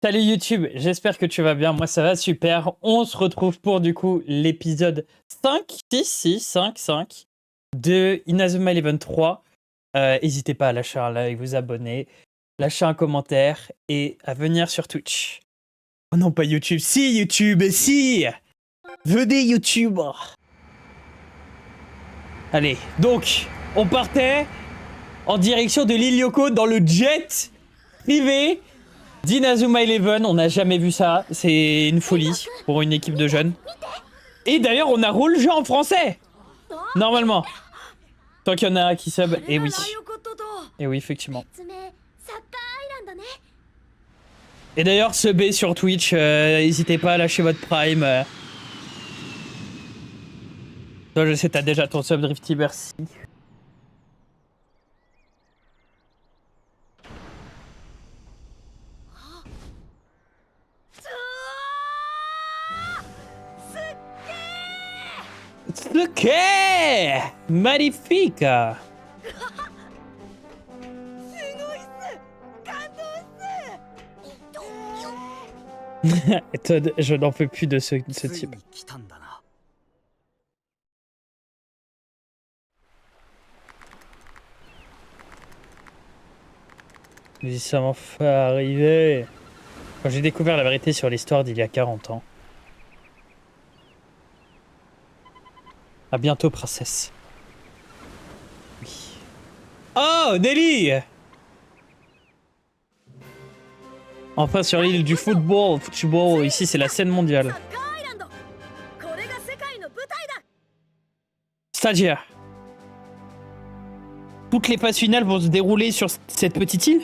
Salut YouTube, j'espère que tu vas bien, moi ça va super. On se retrouve pour du coup l'épisode 5, 5 de Inazuma Eleven 3. N'hésitez pas à lâcher un like, vous abonner, lâcher un commentaire et à venir sur Twitch. Oh non, pas YouTube, si YouTube, si. Venez YouTube. Allez, donc on partait en direction de l'île Yoko dans le jet privé d'Inazuma Eleven. On n'a jamais vu ça, c'est une folie pour une équipe de jeunes. Et d'ailleurs, on a roule le jeu en français, normalement. Tant qu'il y en a qui sub, et oui. Et oui, effectivement. Et d'ailleurs, subez sur Twitch, n'hésitez pas à lâcher votre prime. Toi, je sais, t'as déjà ton sub Drifty, merci. Ok, magnifique. Todd, je n'en peux plus de ce type. Mais ça m'en fait arriver. Quand j'ai découvert la vérité sur l'histoire d'il y a 40 ans. À bientôt, princesse. Oui. Oh, Nelly! Enfin sur l'île du football. Ici, c'est la scène mondiale. Stagiaire. Toutes les phases finales vont se dérouler sur cette petite île?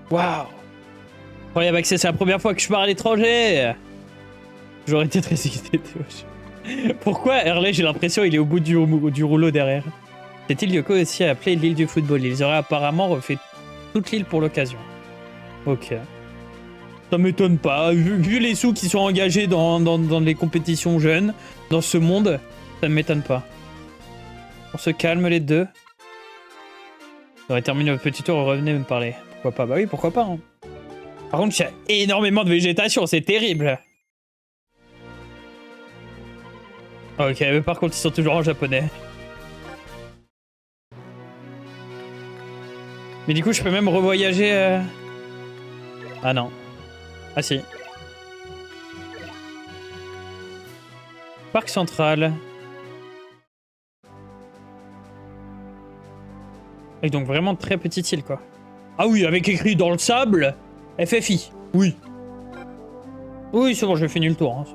Waouh! Incroyable accès, c'est la première fois que je pars à l'étranger! J'aurais été très excité. Pourquoi Hurley, j'ai l'impression il est au bout du rouleau derrière? Cette île Yoko aussi appelée l'île du football. Ils auraient apparemment refait toute l'île pour l'occasion. Ok. Ça m'étonne pas. Vu les sous qui sont engagés dans les compétitions jeunes, dans ce monde, ça ne m'étonne pas. On se calme les deux. On aurait terminé notre petit tour, revenez me parler. Pourquoi pas? Bah oui, pourquoi pas. Hein. Par contre, il y a énormément de végétation, c'est terrible. Ok, mais par contre, ils sont toujours en japonais. Mais du coup, je peux même revoyager... Ah non. Ah si. Parc central. Et donc vraiment très petite île, quoi. Ah oui, avec écrit dans le sable, FFI. Oui. Oui, c'est bon, j'ai fini le tour. Hein,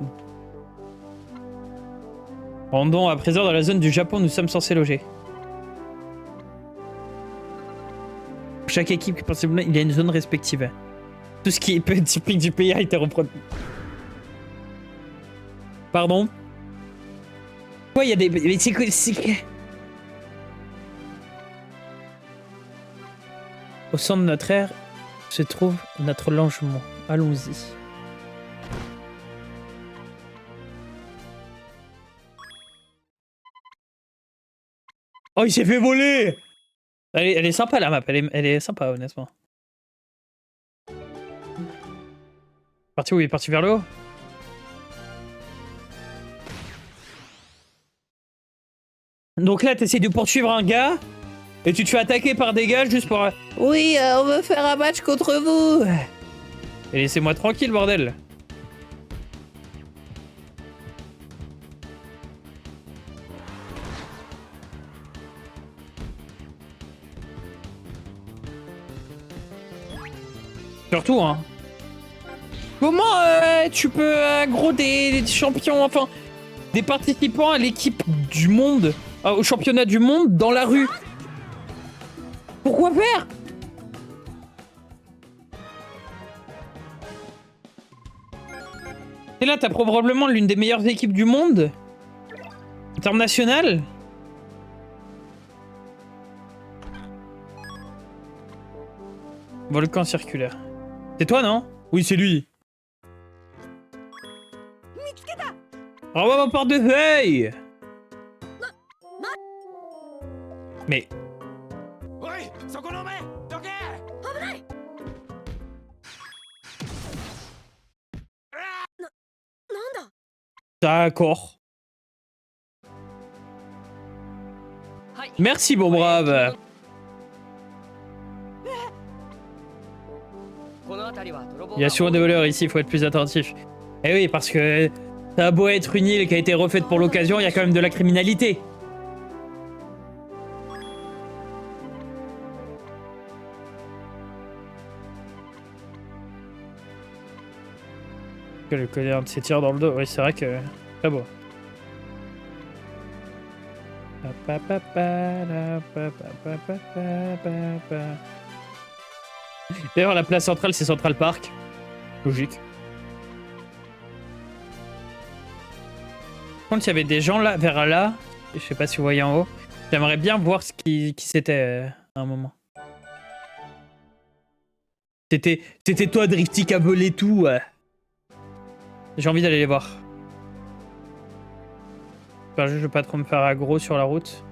Rendons à présent dans la zone du Japon, nous sommes censés loger. Chaque équipe, il y a une zone respective. Tout ce qui est typique du pays a été repris. Pardon? Quoi, il y a des... Mais c'est quoi? Au centre de notre aire se trouve notre logement. Allons-y. Oh, il s'est fait voler! Elle est sympa la map, elle est sympa honnêtement. Parti où? Il est parti vers le haut? Donc là, t'essayes de poursuivre un gars et tu te fais attaquer par des gars juste pour... Oui, on veut faire un match contre vous. Et laissez-moi tranquille, bordel. Surtout, hein. Comment tu peux aggro des champions, enfin, des participants à l'équipe du monde, au championnat du monde dans la rue? Pourquoi faire? Et là, t'as probablement l'une des meilleures équipes du monde internationale. Volcan circulaire. C'est toi, non? Oui, c'est lui. Renvoie mon portefeuille. Mais... D'accord. Merci, bon brave. Il y a souvent des voleurs ici, il faut être plus attentif. Eh oui, parce que ça a beau être une île qui a été refaite pour l'occasion, il y a quand même de la criminalité. Que le collier de ses tirs dans le dos, oui, c'est vrai que très beau. D'ailleurs, la place centrale, c'est Central Park. Logique. Par contre, il y avait des gens là, vers là. Je sais pas si vous voyez en haut. J'aimerais bien voir ce qui c'était à un moment. C'était toi, Drifty, qui a volé tout. Ouais. J'ai envie d'aller les voir. J'espère juste que je vais pas trop me faire aggro sur la route.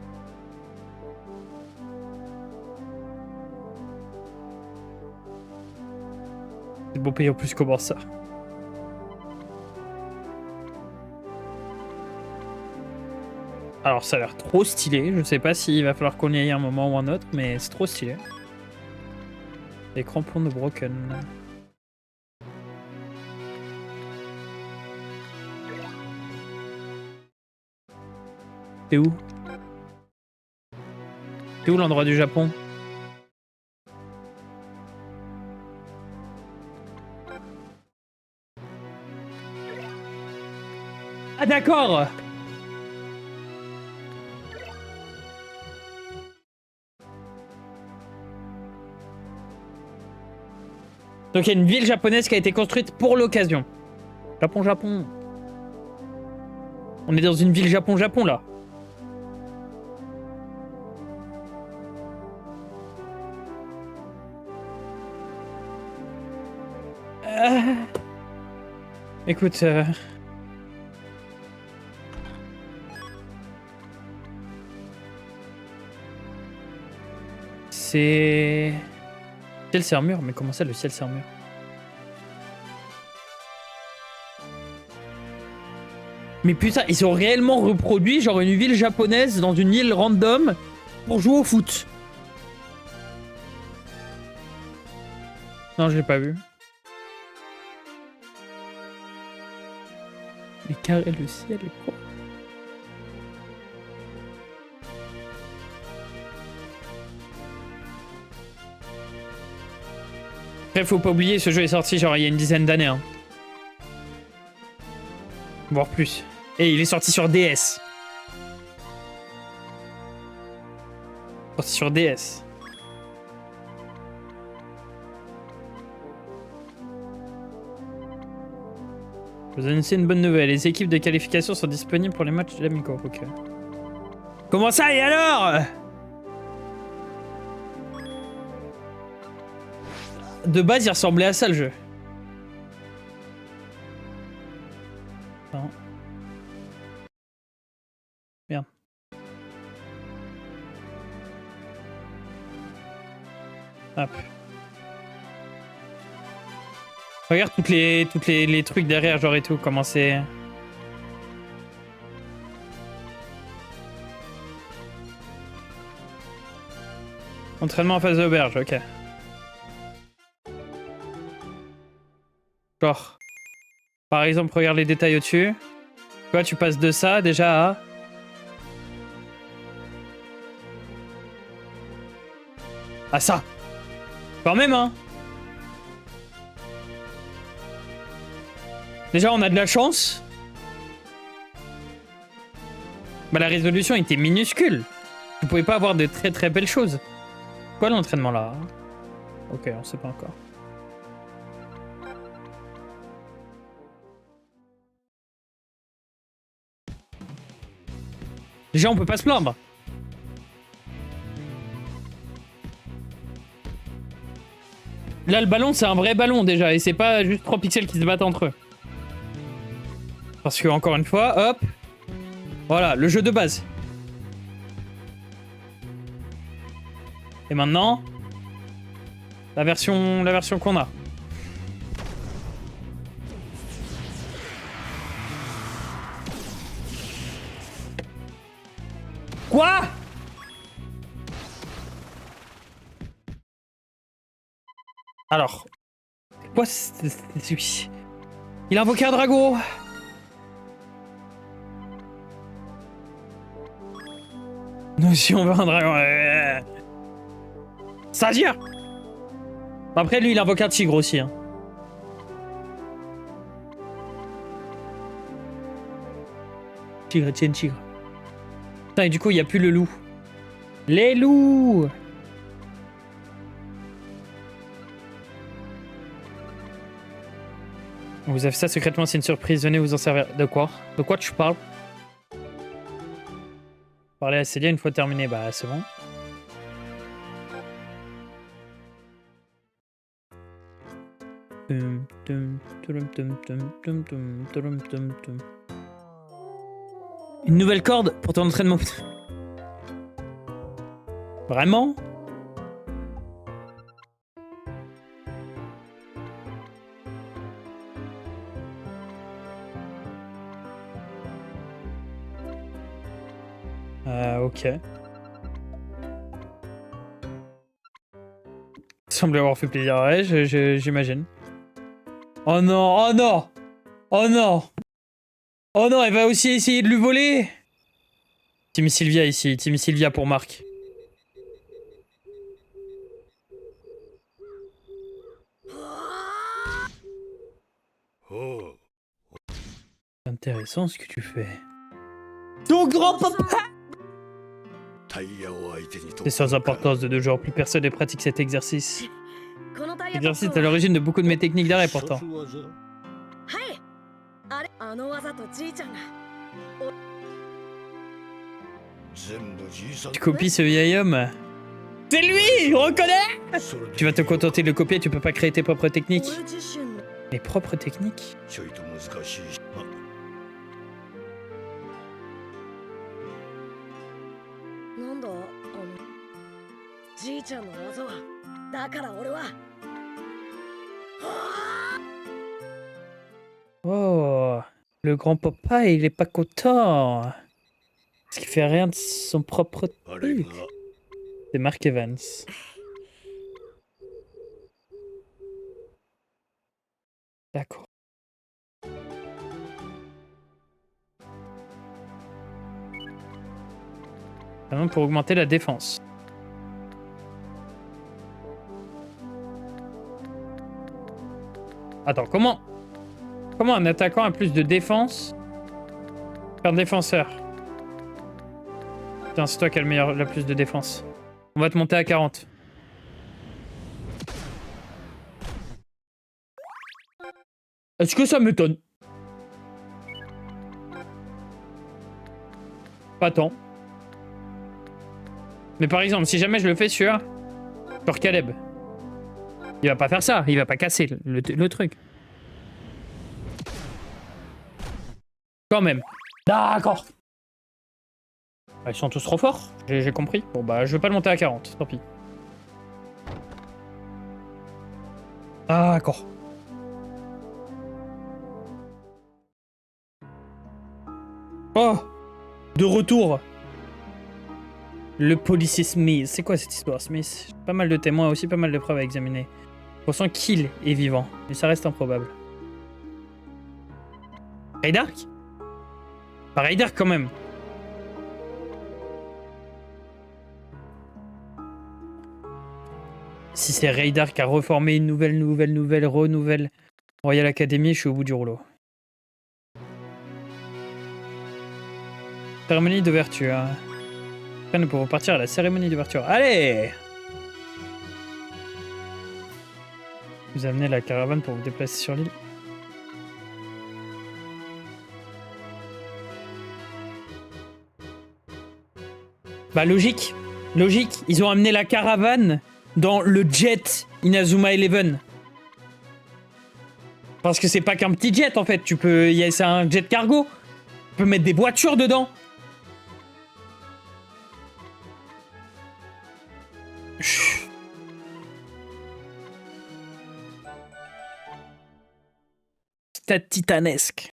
C'est bon pays en plus, comment ça? Alors ça a l'air trop stylé, je sais pas s'il va falloir qu'on y aille un moment ou un autre, mais c'est trop stylé. Les crampons de Broken. C'est où? C'est où l'endroit du Japon? Ah d'accord! Donc il y a une ville japonaise qui a été construite pour l'occasion. Japon, Japon. On est dans une ville Japon, Japon là. Écoute... C'est... Ciel c'est un mur, mais comment ça le ciel c'est un mur? Mais putain, ils ont réellement reproduit genre une ville japonaise dans une île random pour jouer au foot. Non, je l'ai pas vu. Mais carré le ciel est quoi? Après, faut pas oublier, ce jeu est sorti genre il y a une dizaine d'années. Hein. Voire plus. Et il est sorti sur DS. Sorti sur DS. Je vous annonce une bonne nouvelle. Les équipes de qualification sont disponibles pour les matchs de l'Amico. Ok. Comment ça et alors? De base, il ressemblait à ça le jeu. Non. Merde. Hop. Regarde toutes les trucs derrière, genre et tout, comment c'est... Entraînement en face de l'auberge, ok. Genre, par exemple, regarde les détails au-dessus. Tu vois, tu passes de ça déjà à... à ça. Quand même, hein. Déjà, on a de la chance. Bah, la résolution était minuscule. Vous pouvez pas avoir de très très belles choses. Quoi l'entraînement là? Ok, on sait pas encore. Déjà, on peut pas se plaindre. Là, le ballon, c'est un vrai ballon déjà, et c'est pas juste 3 pixels qui se battent entre eux. Parce que, encore une fois, hop. Voilà, le jeu de base. Et maintenant, la version qu'on a. Quoi? Alors, quoi celui? Il a invoqué un dragon. Nous aussi on veut un dragon. Stadia. Après lui il invoque un tigre aussi. Hein. Tigre, tiens tigre. Putain, et du coup il n'y a plus le loup. Les loups. Vous avez fait ça secrètement, c'est une surprise. Venez vous en servir. De quoi? De quoi tu parles? Parler à Célia une fois terminé. Bah, c'est bon. Une nouvelle corde pour ton entraînement. Vraiment? Ok. Semble avoir fait plaisir. Ouais, j'imagine. Oh non, oh non! Oh non! Oh non, elle va aussi essayer de lui voler! Team Sylvia ici, Team Sylvia pour Marc. C'est intéressant ce que tu fais. Ton grand-papa! C'est sans importance de 2 jours, plus personne ne pratique cet exercice. L'exercice est à l'origine de beaucoup de mes techniques d'arrêt pourtant. Tu copies ce vieil homme? C'est lui! Reconnais! Tu vas te contenter de le copier, tu peux pas créer tes propres techniques. Mes propres techniques? Oh, le grand-papa, il est pas content. Parce qu'il fait rien de son propre truc. C'est Mark Evans. D'accord. Vraiment pour augmenter la défense. Attends, comment un attaquant a plus de défense qu'un défenseur? Putain, c'est toi qui as la plus de défense. On va te monter à 40. Est-ce que ça m'étonne? Pas tant. Mais par exemple, si jamais je le fais sur Caleb, il va pas faire ça, il va pas casser le truc. Quand même. D'accord. Ils sont tous trop forts, j'ai compris. Bon bah je vais pas le monter à 40, tant pis. D'accord. Oh! De retour. Le policier Smith. C'est quoi cette histoire, Smith? Pas mal de témoins, aussi pas mal de preuves à examiner. On sent qu'il est vivant, mais ça reste improbable. Raydark? Pas Raydark quand même. Si c'est Raydark qui a reformé une nouvelle Royal Academy, je suis au bout du rouleau. Cérémonie d'ouverture. Après, nous pouvons partir à la cérémonie d'ouverture. Allez! Vous amenez la caravane pour vous déplacer sur l'île. Bah logique. Logique. Ils ont amené la caravane dans le jet Inazuma Eleven. Parce que c'est pas qu'un petit jet en fait, c'est un jet cargo. Tu peux mettre des voitures dedans. Chut. Stade titanesque.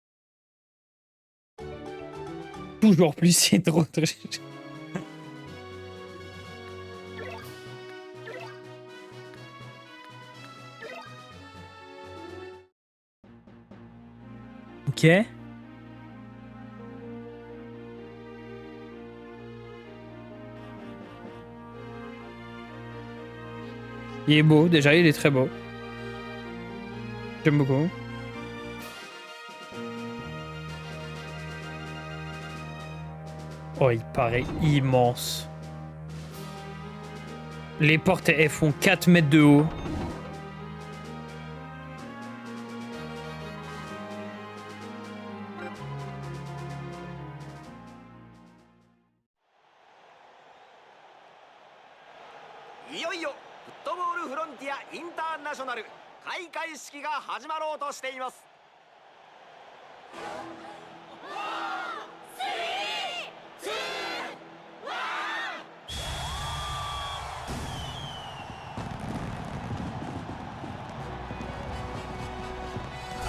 Toujours plus, c'est trop. Ok. Il est beau, déjà, il est très beau. J'aime beaucoup. Oh, il paraît immense. Les portes, elles font 4 mètres de haut.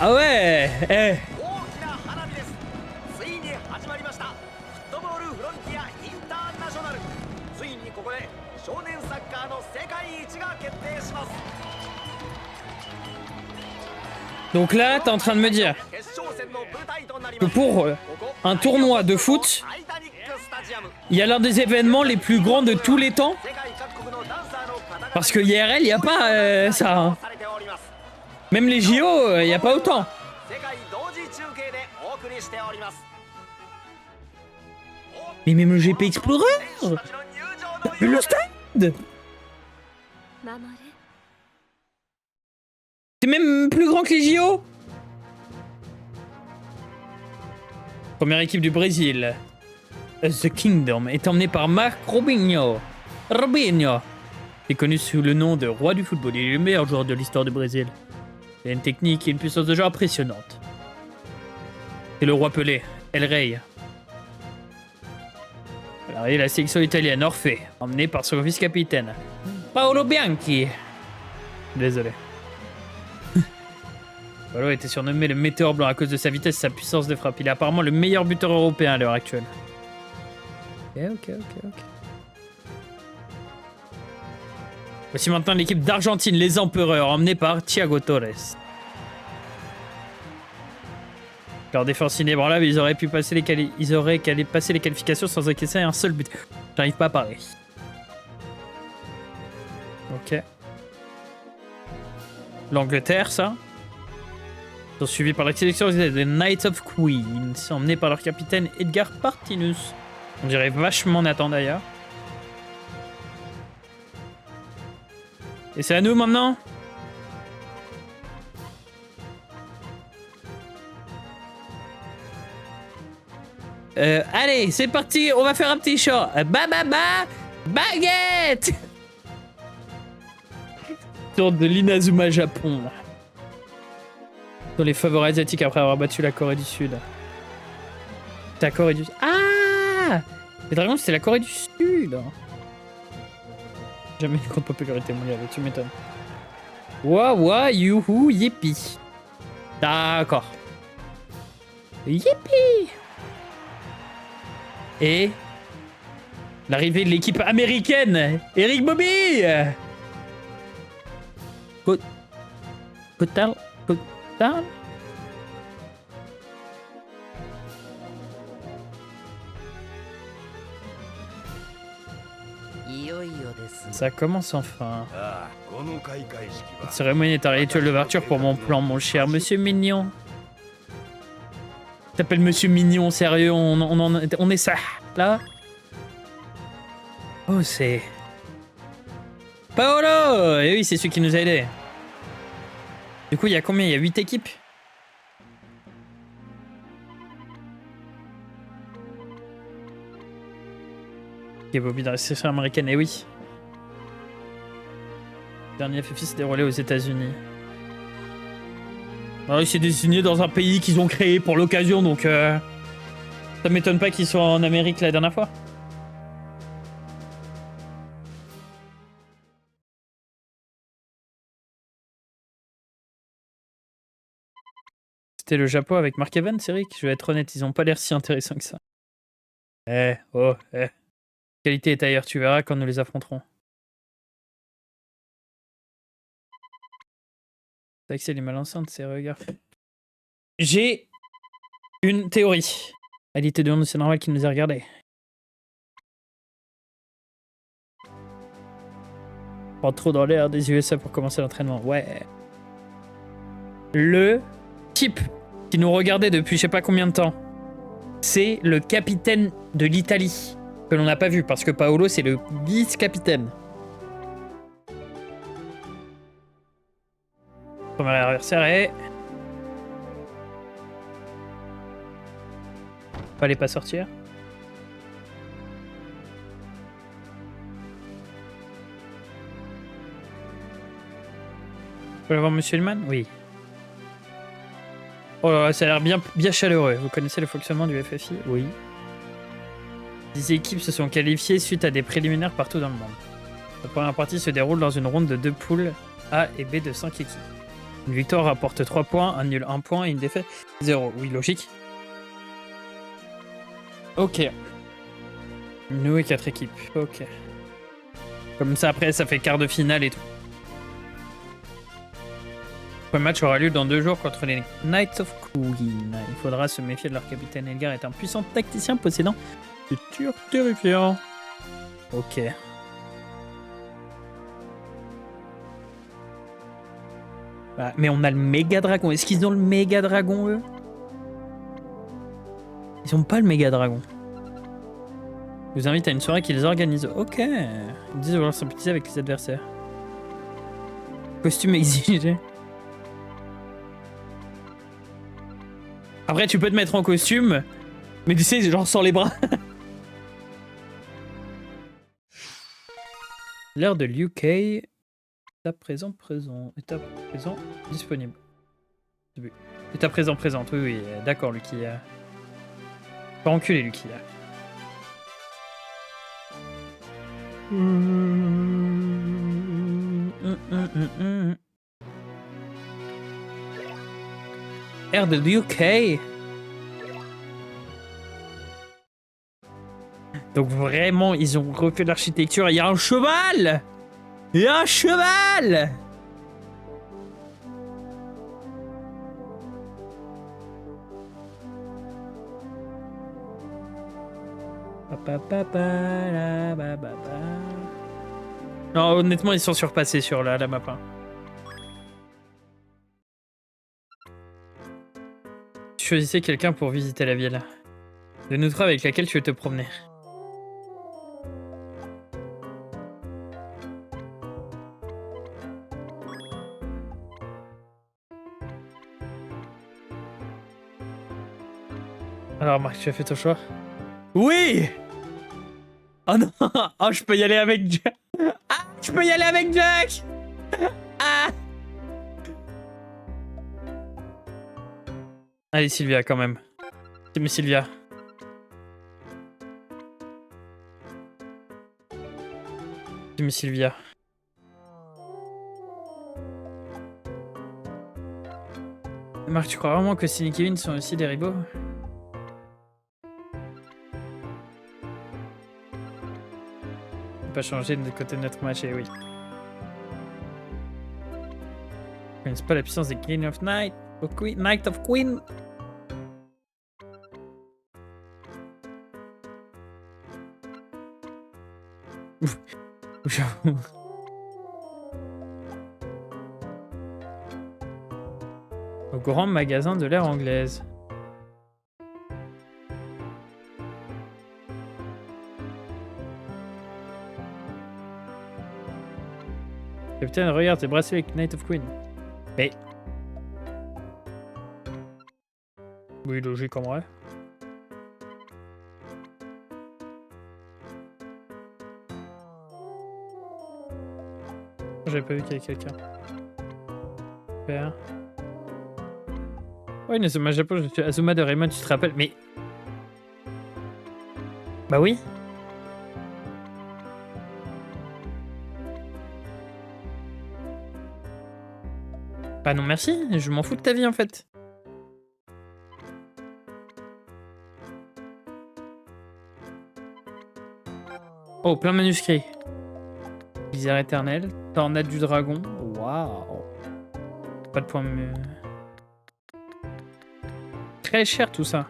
Ah ouais, eh. Donc là, t'es en train de me dire que pour un tournoi de foot, il y a l'un des événements les plus grands de tous les temps. Parce que IRL, il n'y a pas ça. Hein. Même les JO, il n'y a pas autant. Mais même le GP Explorer, le stade, c'est même plus grand que les JO. Première équipe du Brésil, The Kingdom, est emmenée par Marc Robinho. Robinho est connu sous le nom de roi du football. Il est le meilleur joueur de l'histoire du Brésil. Il a une technique et une puissance de jeu impressionnante. C'est le roi Pelé, El Rey. Alors, il y a la sélection italienne, Orphée, emmenée par son vice-capitaine, Paolo Bianchi. Désolé. Paolo a été surnommé le météore blanc à cause de sa vitesse et sa puissance de frappe. Il est apparemment le meilleur buteur européen à l'heure actuelle. Ok. Voici maintenant l'équipe d'Argentine, les Empereurs, emmenée par Thiago Torres. Leur défense inébranlable, ils auraient qu'à passer les qualifications sans encaisser un seul but. J'arrive pas à parler. Ok. L'Angleterre, ça. Ils sont suivis par la sélection des Knights of Queens, emmenés par leur capitaine Edgar Partinus. On dirait vachement Nathan d'ailleurs. Et c'est à nous maintenant. Allez, c'est parti, on va faire un petit show. Baguette. Tour de l'Inazuma Japon. Dans les favoris asiatiques après avoir battu la Corée du Sud. C'est la Corée du Sud. Ah, les Dragons, c'est la Corée du Sud. Jamais une grande popularité mondiale, tu m'étonnes. Waouh, youhou, yippie. D'accord. Yippie. Et l'arrivée de l'équipe américaine, Eric Bobby. Kotal. Ça commence enfin. Cette cérémonie est un rituel d'ouverture pour mon plan, mon cher Monsieur Mignon. T'appelles Monsieur Mignon, sérieux, on est ça, là. Oh, c'est... Paolo. Et oui, c'est celui qui nous a aidés. Du coup, il y a combien? Il y a 8 équipes? Ok, Bobby dans la sélection américaine, et oui. dernier FFI s'est déroulé aux États-Unis. Alors, il s'est désigné dans un pays qu'ils ont créé pour l'occasion, donc ça m'étonne pas qu'ils soient en Amérique la dernière fois. C'était le Japon avec Mark Evans, Eric. Je vais être honnête, ils ont pas l'air si intéressants que ça. Qualité est ailleurs, tu verras quand nous les affronterons. C'est vrai que c'est les malenseignes, ces regards. J'ai une théorie. Elle était de nous, c'est normal qu'il nous ait regardé. Pas trop dans l'air des USA pour commencer l'entraînement. Ouais. Le type qui nous regardait depuis je sais pas combien de temps, c'est le capitaine de l'Italie. Que l'on n'a pas vu parce que Paolo, c'est le vice-capitaine. Premier adversaire est... Fallait pas sortir. Vous voulez voir Monsieur Hillman? Oui. Oh là là, ça a l'air bien chaleureux. Vous connaissez le fonctionnement du FFI? Oui. 10 équipes se sont qualifiées suite à des préliminaires partout dans le monde. La première partie se déroule dans une ronde de 2 poules A et B de 5 équipes. Une victoire rapporte 3 points, un nul 1 point et une défaite 0. Oui, logique. Ok. Nous et 4 équipes. Ok. Comme ça, après, ça fait quart de finale et tout. Le premier match aura lieu dans 2 jours contre les Knights of Queen. Il faudra se méfier de leur capitaine. Elgar est un puissant tacticien possédant de tirs terrifiants. Ok. Bah, mais on a le méga dragon. Est-ce qu'ils ont le méga dragon, eux? Ils ont pas le méga dragon. Je vous invite à une soirée qu'ils organisent. Ok. Ils disent vouloir sympathiser avec les adversaires. Costume exigé. Après, tu peux te mettre en costume, mais tu sais, genre sans les bras. L'heure de l'UK. Étape présent, étape présent, disponible. Début. Étape présent, présente. Oui, oui, d'accord, Lucky. Pas enculé, Lucky. Air de UK. Donc vraiment, ils ont refait l'architecture. Il y a un cheval. Il y a un cheval. Non, honnêtement, ils sont surpassés sur la map 1. Choisissez quelqu'un pour visiter la ville. De nous trois avec laquelle tu veux te promener. Alors Marc, tu as fait ton choix? Oui! Oh non! Oh, je peux y aller avec Jack! Ah! Je peux y aller avec Jack! Ah! Allez, Sylvia, quand même. Mais Sylvia. Mais Sylvia. Marc, tu crois vraiment que Sydney et Kevin sont aussi des rivaux? Pas changer de côté de notre match, et oui. Ils connaissent pas la puissance des Queen of Night. Night of Queen. J'avoue. Au grand magasin de l'ère anglaise. Capitaine, regarde, t'es bracelet avec Night of Queen. Mais... Oui, logique en vrai. J'avais pas vu qu'il y avait quelqu'un. Super. Ouais, Inazuma Japon, je suis Azuma de Raymond, tu te rappelles? Mais... Bah oui. Bah non merci, je m'en fous de ta vie en fait. Oh, plein de manuscrits. Visière éternelle, tornade du dragon. Waouh. Pas de point... Très cher tout ça.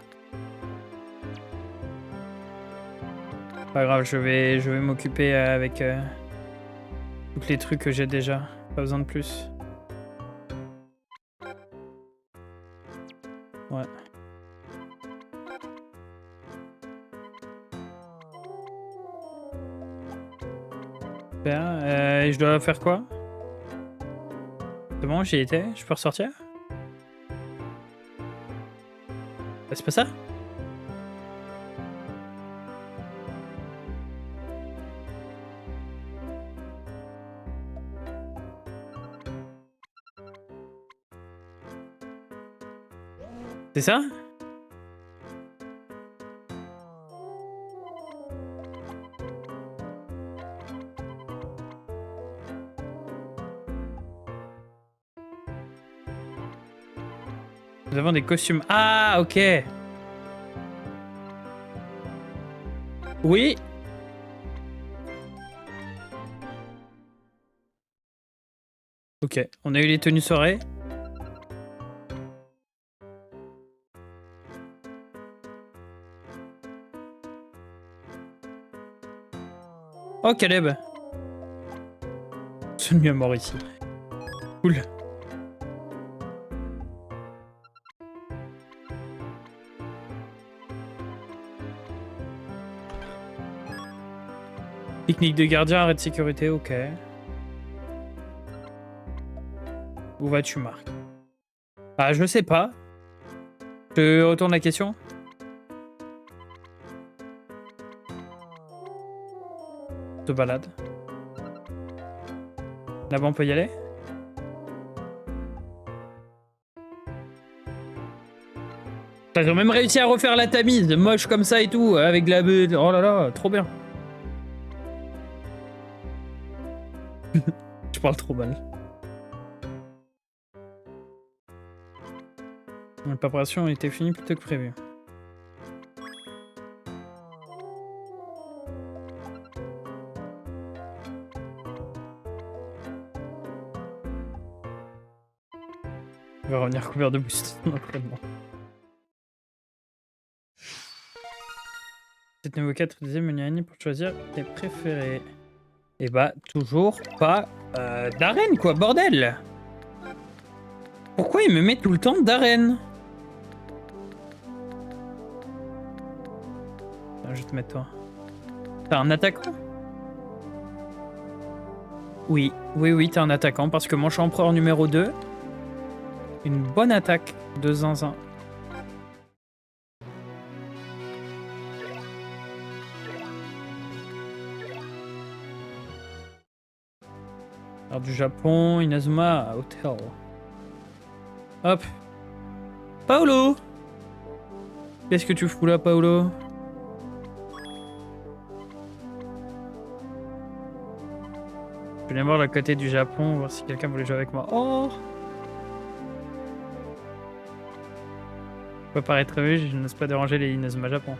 Pas grave, je vais m'occuper avec tous les trucs que j'ai déjà. Pas besoin de plus. Ouais. Super. Et je dois faire quoi? C'est bon, j'y étais. Je peux ressortir? Bah, c'est pas ça? C'est ça? Nous avons des costumes. Ah, ok. Oui. Ok, on a eu les tenues soirée. Oh, Caleb. C'est mieux mort ici. Cool. Technique de gardien, arrêt de sécurité, ok. Où vas-tu, Marc? Ah, je sais pas. Je retourne la question. Te balade. Là-bas, on peut y aller? Ils ont même réussi à refaire la Tamise, moche comme ça et tout, avec de la... Oh là là, trop bien. Je parle trop mal. La préparation était finie plus tôt que prévu. Il va revenir couvert de boost d'entraînement. Cette niveau 4, utilisez menu Annie pour choisir tes préférés. Et bah, toujours pas d'arène, quoi, bordel! Pourquoi il me met tout le temps d'arène? Je vais te mettre toi. T'as un attaquant? Oui, t'as un attaquant, parce que moi je suis empereur numéro 2. Une bonne attaque de zinzin. Alors du Japon, Inazuma Hotel. Hop. Paolo! Qu'est-ce que tu fous là, Paolo? Je vais voir le côté du Japon, voir si quelqu'un voulait jouer avec moi. Oh! Peut paraître vu, je n'ose pas déranger les Inazuma Japon.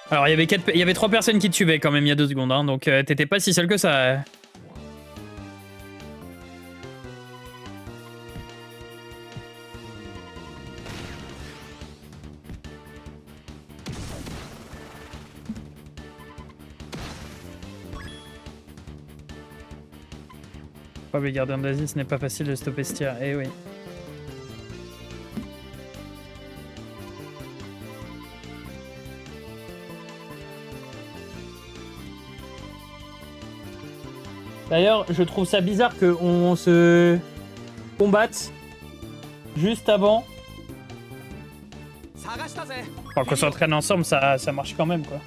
Alors, il y avait 3 personnes qui te suivaient quand même il y a 2 secondes, hein, donc t'étais pas si seul que ça. Les gardiens d'Asie, ce n'est pas facile de stopper ce tir. Eh oui. D'ailleurs, je trouve ça bizarre qu'on se combatte juste avant. Enfin, qu'on s'entraîne ensemble, ça marche quand même, quoi.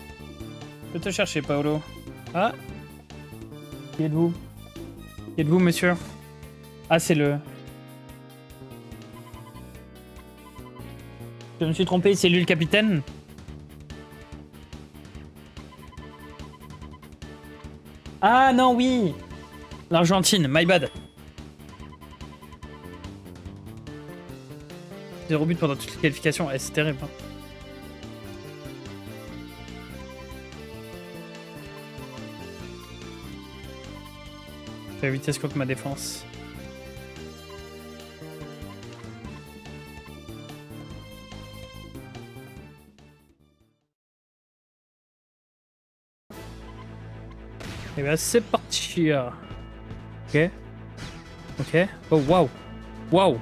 Je peux te chercher, Paolo. Ah. Qui êtes-vous? Qui êtes-vous, monsieur? Ah, c'est le... Je me suis trompé, c'est lui le capitaine? Ah non, oui! L'Argentine, my bad. 0 but pendant toutes les qualifications, c'est terrible. Hein. J'ai vitesse contre ma défense. Et bien c'est parti. Ok. Ok. Oh waouh. Waouh.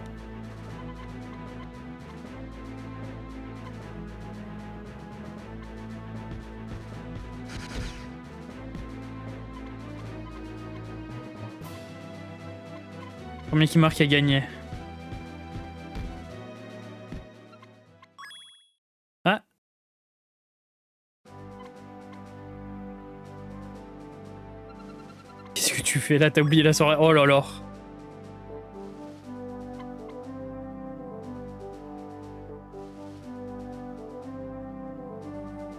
Premier qui marque a gagné. Ah. Qu'est-ce que tu fais là? T'as oublié la soirée? Oh là là.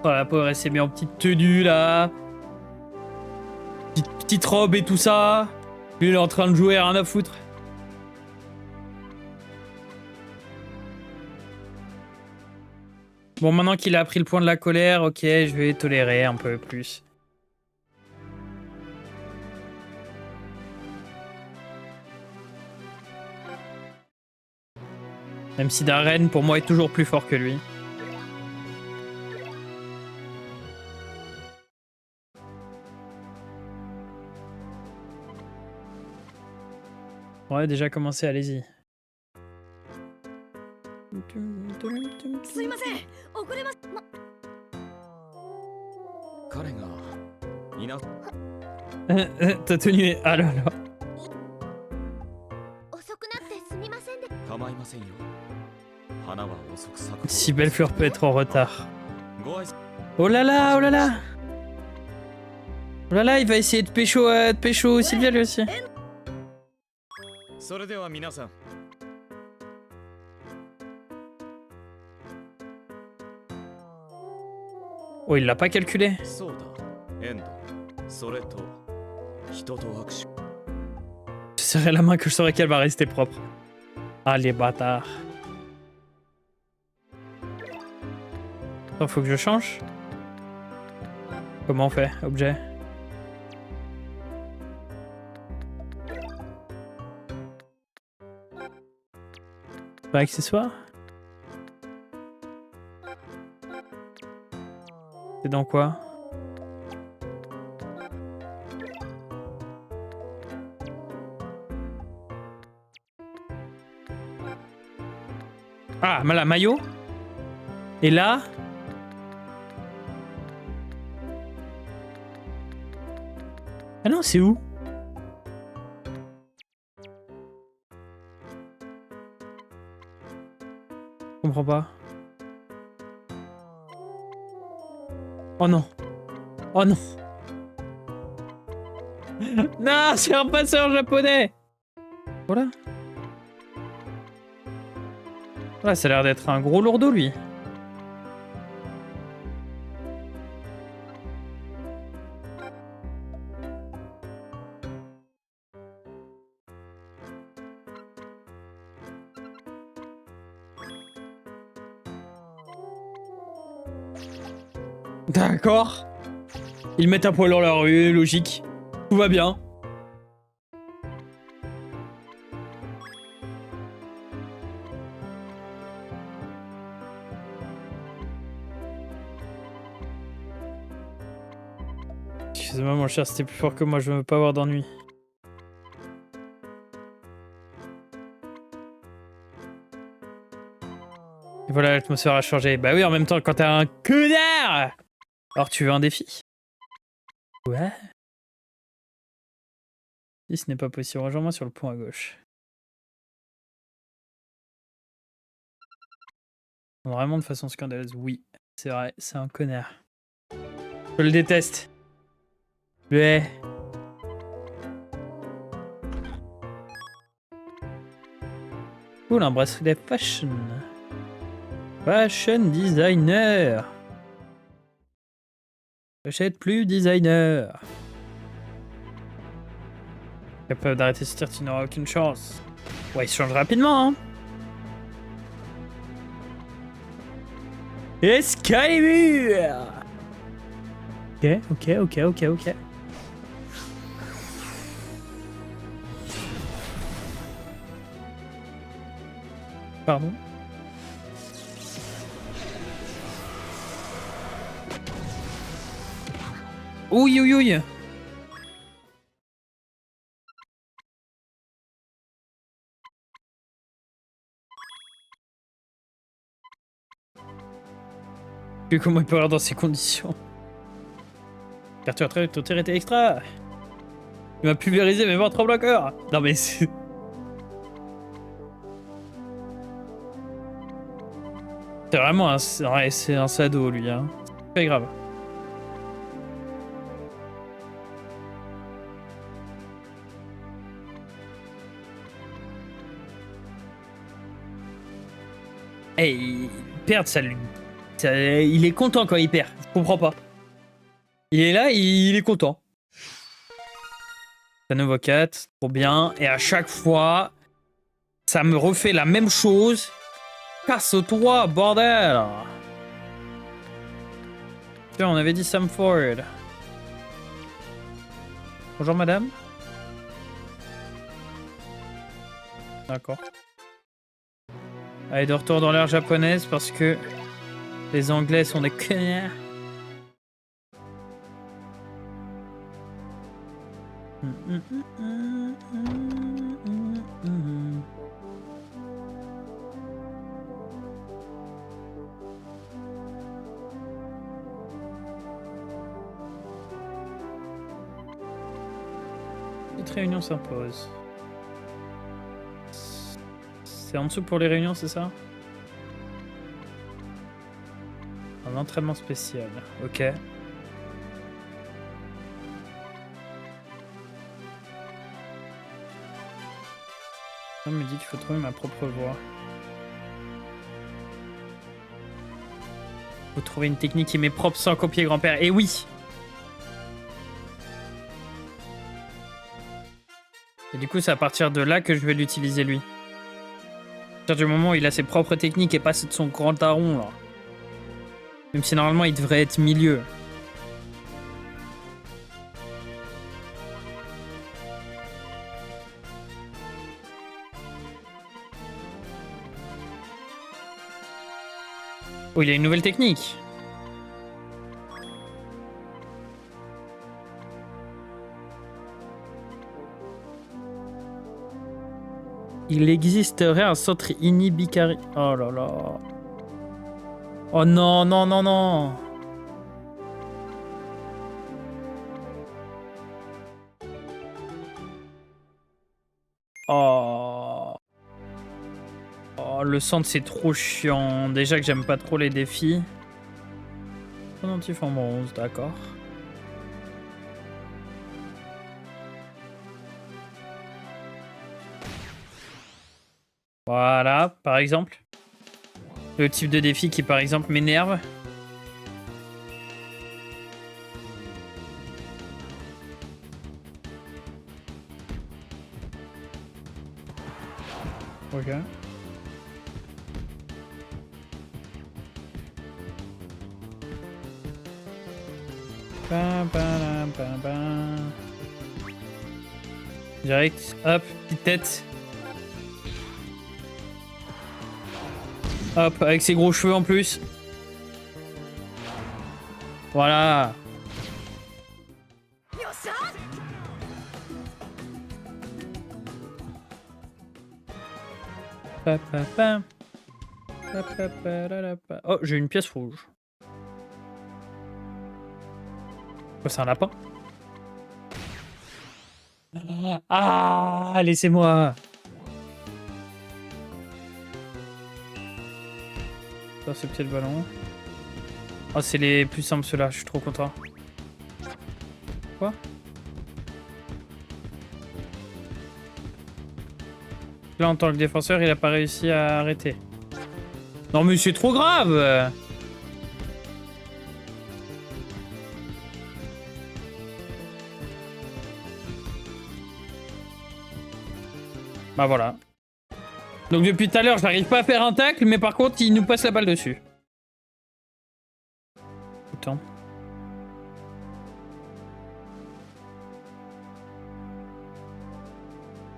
Oh la pauvre, elle s'est mis en petite tenue là. Petite robe et tout ça. Lui il est en train de jouer, rien à foutre. Bon, maintenant qu'il a pris le point de la colère, ok, je vais tolérer un peu plus. Même si Darren, pour moi, est toujours plus fort que lui. Ouais, déjà commencé, allez-y. Ta tenue est... Ah là là. Si belle fleur peut être en retard. Oh là là, oh là là. Oh là là, il va essayer de pécho Sylvia lui aussi. Oh, il l'a pas calculé. Je serrais la main que je saurais qu'elle va rester propre. Ah, les bâtards. Attends, faut que je change. Comment on fait? Objet. Pas accessoire? C'est dans quoi? Ah, la maillot. Et là... Ah non, c'est où? Je comprends pas. Oh non. Oh non. Non, c'est un passeur japonais. Voilà. Voilà, ça a l'air d'être un gros lourdeau, lui. D'accord. Ils mettent un poil dans la rue, logique. Tout va bien. Excusez-moi mon cher, c'était plus fort que moi, je veux pas avoir d'ennui. Et voilà, l'atmosphère a changé. Bah oui, en même temps, quand t'as un connard, alors tu veux un défi? Ouais. Si ce n'est pas possible, rejoins-moi sur le pont à gauche. Vraiment de façon scandaleuse. Oui, c'est vrai, c'est un connard. Je le déteste. Je le hais. Cool, un bracelet fashion. Fashion designer. J'achète plus designer. Capable d'arrêter ce tir, tu n'auras aucune chance. Ouais, il se change rapidement, hein. Excalibur. Ok. Pardon. Ouille. Puis comment il peut avoir dans ces conditions? Car tu as très ton tir était extra. Tu m'as pulvérisé mes ventres bloqueurs. Non mais c'est... C'est vraiment un... Ouais, c'est un sado lui, hein. C'est pas grave. Hey, perdre ça lui... il est content quand il perd. Je comprends pas. Il est là, il est content. Ça nouveau 4, trop bien. Et à chaque fois, ça me refait la même chose. Casse-toi, bordel! Tiens, on avait dit Sam Ford. Bonjour, madame. D'accord. Allez, de retour dans l'ère japonaise parce que les Anglais sont des connards. Cette réunion s'impose. C'est en dessous pour les réunions, c'est ça? Un entraînement spécial. Ok. On me dit qu'il faut trouver ma propre voie. Faut trouver une technique qui m'est propre sans copier grand-père. Et oui! Et du coup, c'est à partir de là que je vais l'utiliser, lui. À partir du moment où il a ses propres techniques et pas ceux de son grand daron, là. Même si normalement, il devrait être milieu. Oh, il a une nouvelle technique. Il existerait un centre inhibicari... Oh là là. Oh non. Oh. Oh, le centre c'est trop chiant. Déjà que j'aime pas trop les défis. Pendentif en bronze, d'accord. Voilà, par exemple. Le type de défi qui, par exemple, m'énerve. Ok. Direct, hop, petite tête. Hop, avec ses gros cheveux en plus. Voilà. Oh, j'ai une pièce rouge. Oh, c'est un lapin? Ah, laissez-moi. Intercepter le ballon. Oh, c'est les plus simples ceux-là, je suis trop content. Quoi? Là, en tant que défenseur, il a pas réussi à arrêter. Non, mais c'est trop grave! Bah voilà. Donc depuis tout à l'heure, j'arrive pas à faire un tacle, mais par contre, il nous passe la balle dessus. Putain.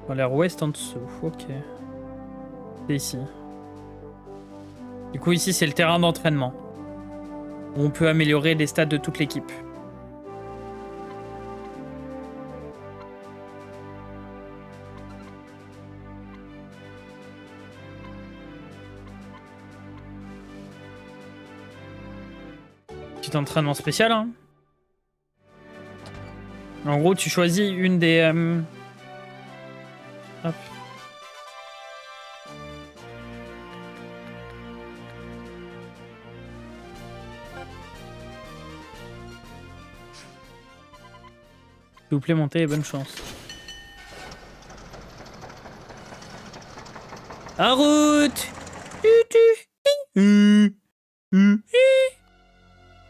On a l'air ouest en dessous, ok. C'est ici. Du coup, ici, c'est le terrain d'entraînement. Où on peut améliorer les stats de toute l'équipe. Petit entraînement spécial, hein. En gros, tu choisis une des... Hop. S'il vous plaît, montez et bonne chance. En route!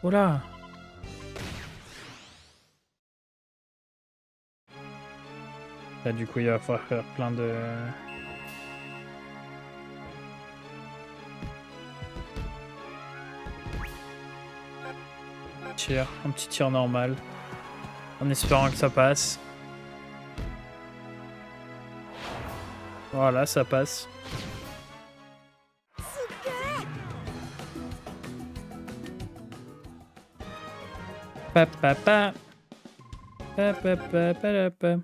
Voilà. Là, du coup, il va falloir faire plein de... Tir, un petit tir normal. En espérant que ça passe. Voilà, ça passe. Pa pa pa. Pa pa pa pa pa.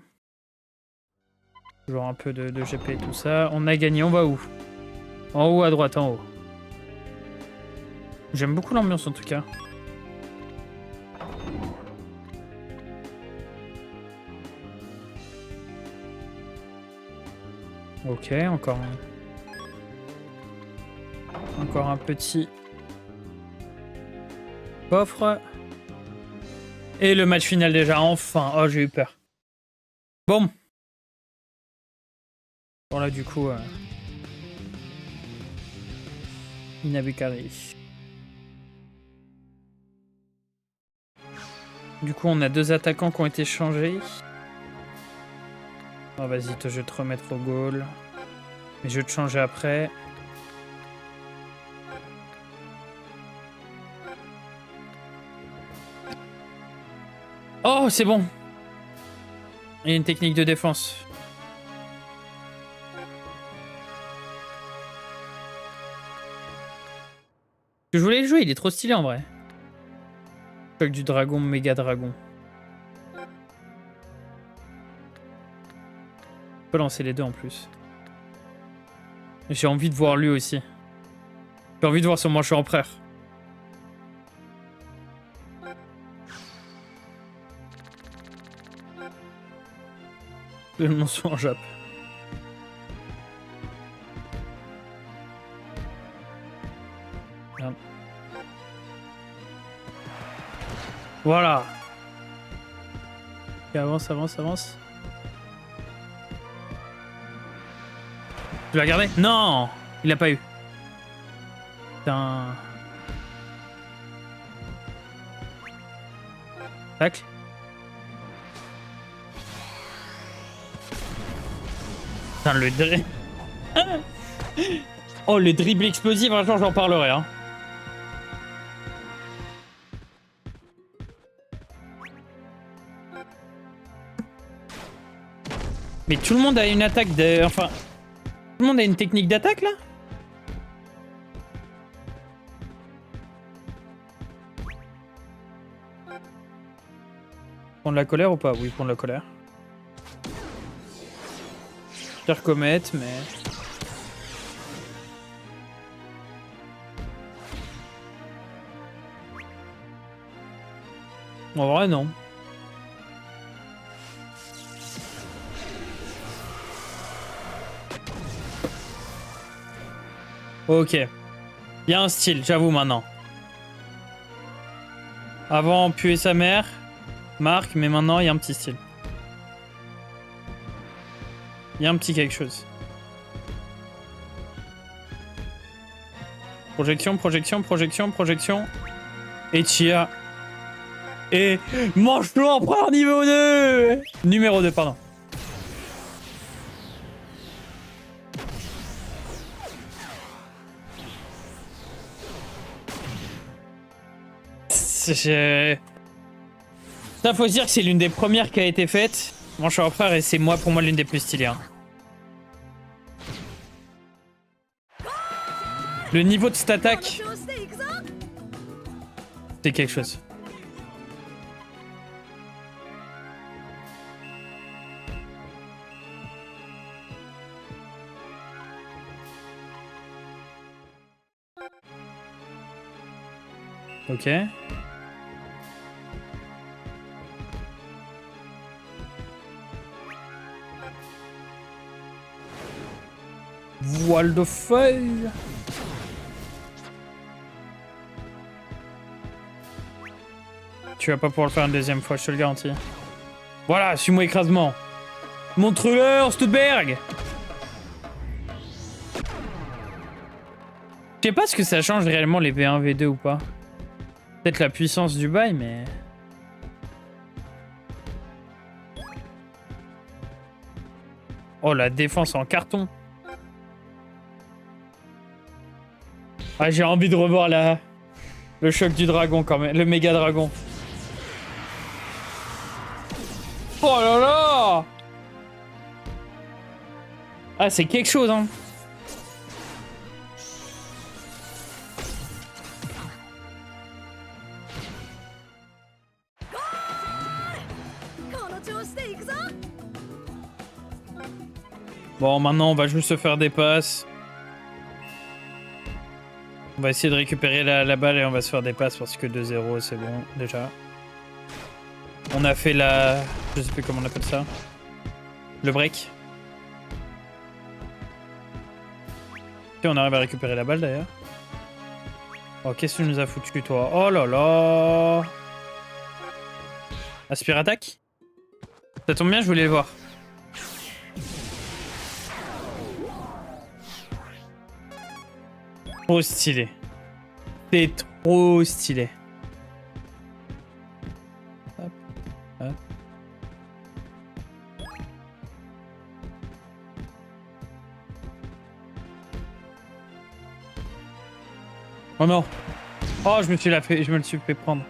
Toujours un peu de GP et tout ça. On a gagné, on va où? En haut, à droite, en haut. J'aime beaucoup l'ambiance en tout cas. Ok, encore un petit coffre. Et le match final déjà, enfin. Oh, j'ai eu peur. Bon. Bon là, du coup... Inabukari. Du coup, on a 2 attaquants qui ont été changés. Oh, vas-y, je vais te remettre au goal. Mais je vais te changer après. Oh, c'est bon. Il y a une technique de défense. Je voulais le jouer, il est trop stylé en vrai. Choc du dragon, méga dragon. Je peux lancer les deux en plus. J'ai envie de voir lui aussi. J'ai envie de voir son manche empereur. Le monstre en Jap. Merde. Voilà. Et avance, avance, avance. Tu l'as gardé? Non! Il l'a pas eu. Putain. Tac. Putain, le dribble. Oh, le dribble explosif, un jour j'en parlerai. Hein. Mais tout le monde a une attaque de... Enfin... Tout le monde a une technique d'attaque, là? Prendre la colère ou pas? Oui, prendre la colère. Pire comète, mais... En vrai, non. Ok. Il y a un style, j'avoue maintenant. Avant, puer sa mère, Marc, mais maintenant, il y a un petit style. Il y a un petit quelque chose. Projection, projection, projection, projection. Et tire. Et mange-le empereur niveau 2. Numéro 2, pardon. Ça, faut se dire que c'est l'une des premières qui a été faite. Mange empereur et c'est pour moi l'une des plus stylées. Hein. Le niveau de cette attaque, c'est quelque chose. Ok. Voile de feuille. Tu vas pas pouvoir le faire une deuxième fois, je te le garantis. Voilà, suis-moi écrasement. Montre-leur, Stuttberg. Je sais pas ce que ça change réellement les V1, V2 ou pas. Peut-être la puissance du bail, mais... Oh, la défense en carton. Ah, j'ai envie de revoir le choc du dragon quand même, le méga dragon. Oh là là! Ah, c'est quelque chose, hein. Bon, maintenant, on va juste se faire des passes. On va essayer de récupérer la balle et on va se faire des passes parce que 2-0, c'est bon, déjà. On a fait la... Je sais plus comment on appelle ça. Le break. Et on arrive à récupérer la balle, d'ailleurs. Oh, qu'est-ce que tu nous as foutu, toi? Oh là là! Aspire attaque? Ça tombe bien, je voulais le voir. Trop stylé. C'est trop stylé. Hop, hop. Oh non. Oh, je me le suis fait prendre.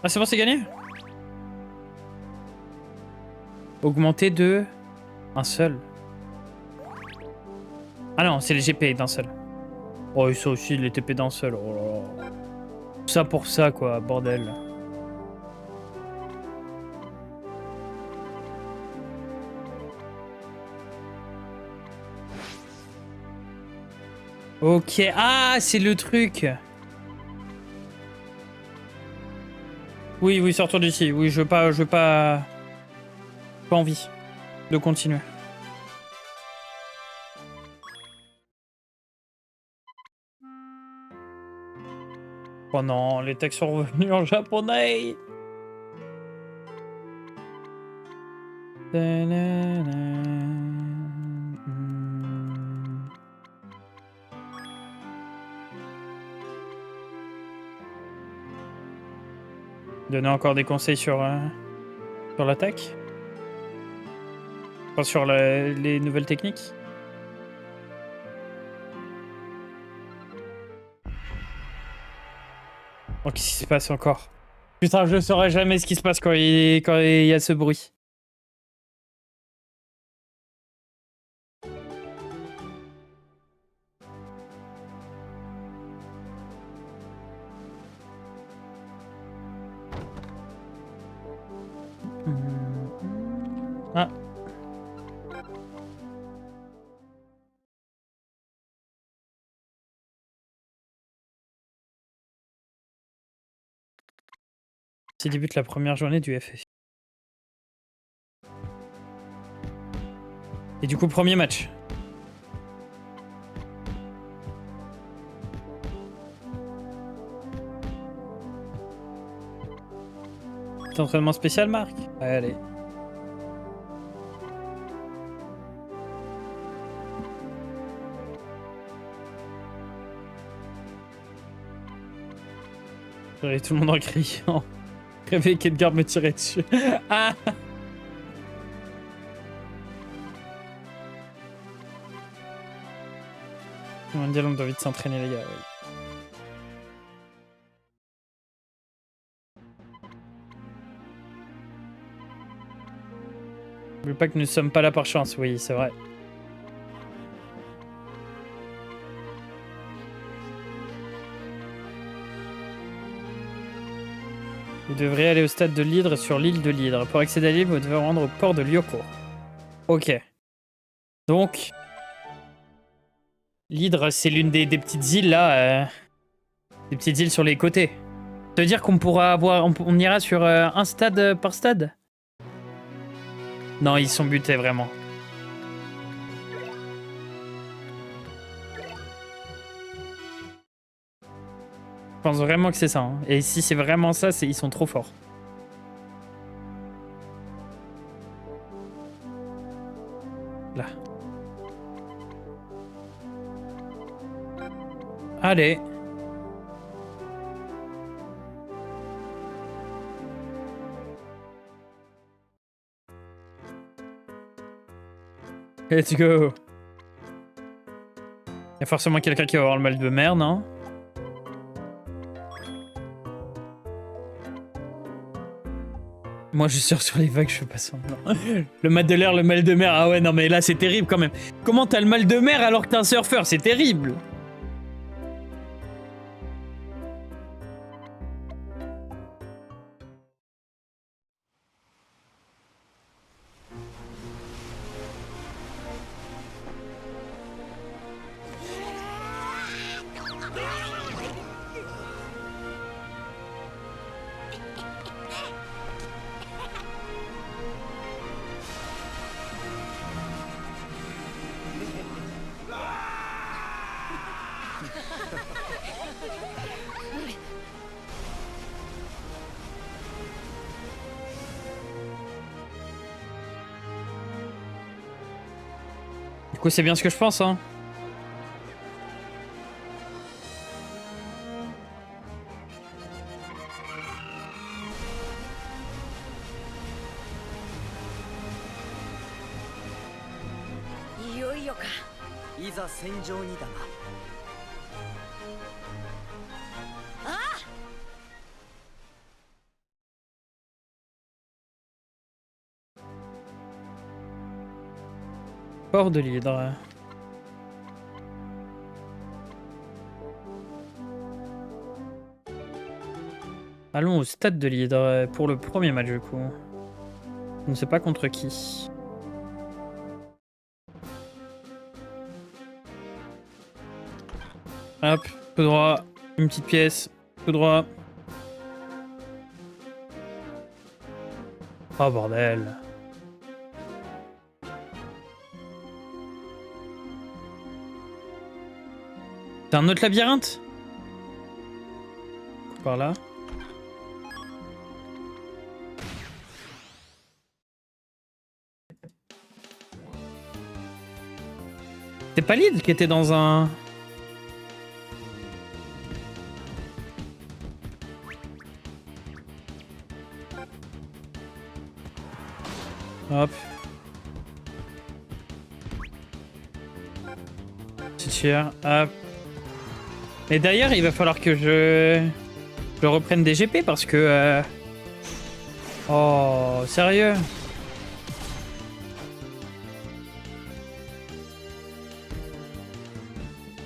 Ah, c'est bon, c'est gagné? Augmenter de... un seul. Ah non, c'est les GP d'un seul. Oh, et ça aussi, les TP d'un seul. Oh là là. Tout ça pour ça, quoi, bordel. Ok. Ah, c'est le truc. Oui, oui, sortons d'ici. Oui, je veux pas... Pas envie de continuer. Oh non, les textes sont revenus en japonais. Donner encore des conseils sur l'attaque. Enfin, sur les nouvelles techniques. Oh, qu'est-ce qui se passe encore? Putain, je ne saurais jamais ce qui se passe quand il y a ce bruit. Ah. C'est débute la première journée du FF. Et du coup, premier match. Petit entraînement spécial, Marc? Ouais, allez. J'arrive tout le monde en criant. Rêver qu'Edgar me tirait dessus. Ah! Mondial, on doit vite s'entraîner, les gars. Oui. N'oublie pas que nous ne sommes pas là par chance. Oui, c'est vrai. Vous devrez aller au stade de l'Hydre sur l'île de l'Hydre. Pour accéder à l'île, vous devez rendre au port de Lyoko. Ok. Donc, l'Hydre, c'est l'une des petites îles là. Des petites îles sur les côtés. Ça veut dire qu'on pourra avoir. On ira sur un stade par stade? Non, ils sont butés vraiment. Je pense vraiment que c'est ça. Hein. Et si c'est vraiment ça, ils sont trop forts. Là. Allez. Let's go. Il y a forcément quelqu'un qui va avoir le mal de mer, non? Moi, je sors sur les vagues, je fais pas semblant. Le mal de l'air, le mal de mer. Ah ouais, non, mais là, c'est terrible quand même. Comment t'as le mal de mer alors que t'es un surfeur? C'est terrible. Du coup, c'est bien ce que je pense, hein. Port de l'Hydre. Allons au stade de l'Hydre pour le premier match du coup. On ne sait pas contre qui. Hop, tout droit, une petite pièce, tout droit. Oh bordel. C'est un autre labyrinthe? Par là. C'est pas Lyd qui était dans un... Hop. Petit tir, hop. Et d'ailleurs, il va falloir que je reprenne des GP parce que... Oh, sérieux?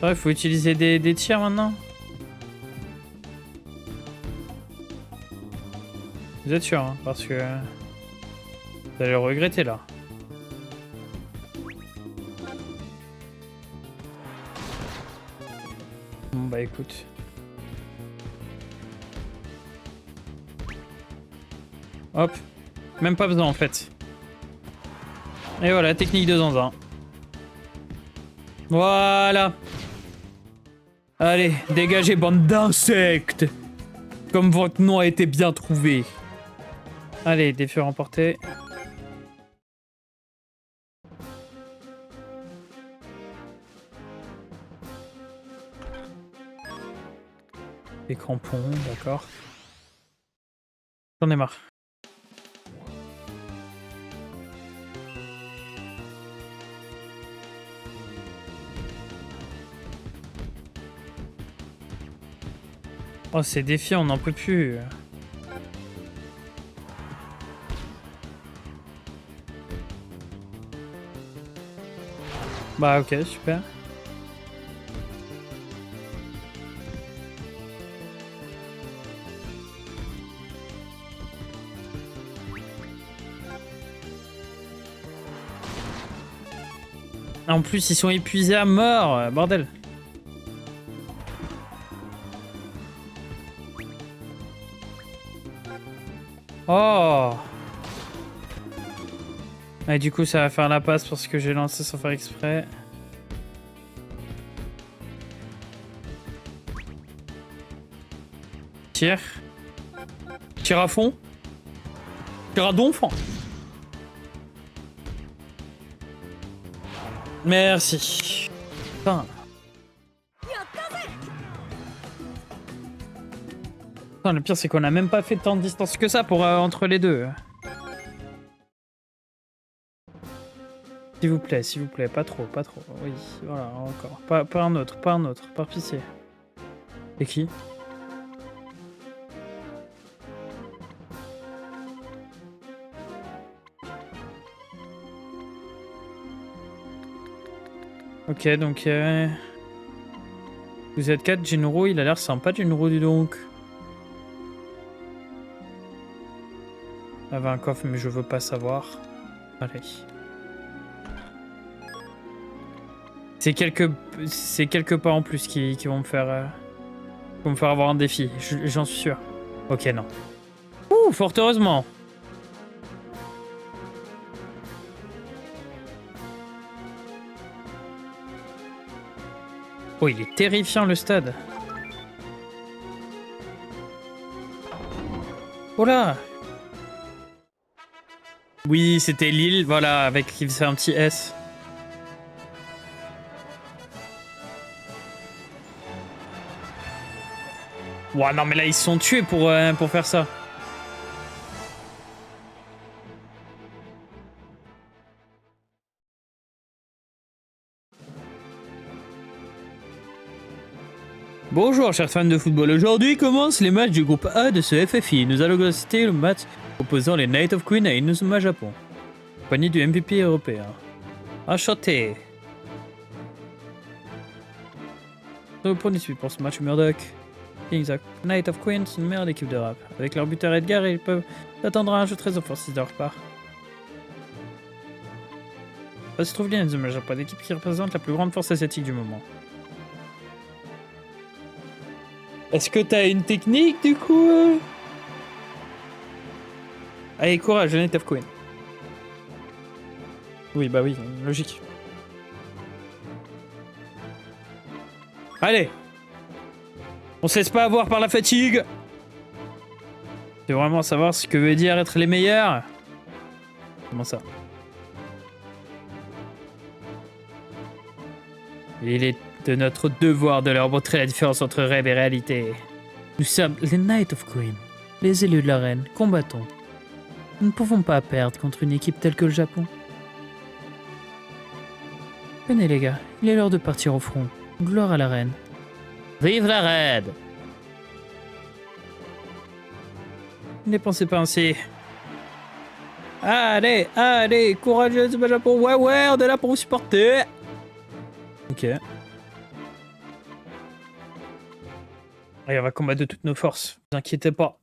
Ouais, faut utiliser des tirs maintenant. Vous êtes sûr, hein, parce que... Vous allez le regretter, là. Bon, bah écoute. Hop. Même pas besoin en fait. Et voilà, technique de Zanzin. Voilà. Allez, dégagez, bande d'insectes. Comme votre nom a été bien trouvé. Allez, défi remporté. Des crampons, d'accord. J'en ai marre. Oh, ces défis, on n'en peut plus. Bah ok, super. En plus, ils sont épuisés à mort, bordel. Oh. Et du coup, ça va faire la passe parce que j'ai lancé sans faire exprès. Tire. Tire à fond. Tire à donf. Merci. Putain. Putain, le pire, c'est qu'on a même pas fait tant de distance que ça pour entre les deux. S'il vous plaît, pas trop, pas trop. Oui, voilà, encore. Pas un autre, par pitié. Et qui? Ok, donc... Vous êtes 4, Jinro, il a l'air sympa, Jinro, dis donc. Il avait un coffre, mais je veux pas savoir. Allez. C'est quelques pas en plus qui vont me faire... avoir un défi, j'en suis sûr. Ok, non. Ouh, fort heureusement. Oh, il est terrifiant, le stade. Oh là. Oui, c'était Lille, voilà, avec qui faisait un petit S. Ouah, non, mais là, ils se sont tués pour faire ça. Bonjour, chers fans de football. Aujourd'hui commencent les matchs du groupe A de ce FFI. Nous allons assister le match opposant les Knights of Queen à Inazuma Japon. Compagnie du MVP européen. Enchanté. Pour ce match, Murdoch. Exact. Knight of Queens, une meilleure équipe de rap. Avec leur buteur Edgar, ils peuvent attendre un jeu très offensif de leur part. Ça se trouve bien, Inazuma Japon, l'équipe qui représente la plus grande force asiatique du moment. Est-ce que t'as une technique du coup? Allez, courage, Knight of Queen. Oui, bah oui, logique. Allez! On se laisse pas avoir par la fatigue! Tu veux vraiment savoir ce que veut dire être les meilleurs? Comment ça? Il est de notre devoir de leur montrer la différence entre rêve et réalité. Nous sommes les Knights of Queen, les élus de la reine, combattons. Nous ne pouvons pas perdre contre une équipe telle que le Japon. Venez les gars, il est l'heure de partir au front. Gloire à la reine. Vive la reine! Ne pensez pas ainsi. Allez, allez, courageuse Japon. Ouais, ouais, on est là pour vous supporter. Ok. Allez, on va combattre de toutes nos forces. Ne vous inquiétez pas.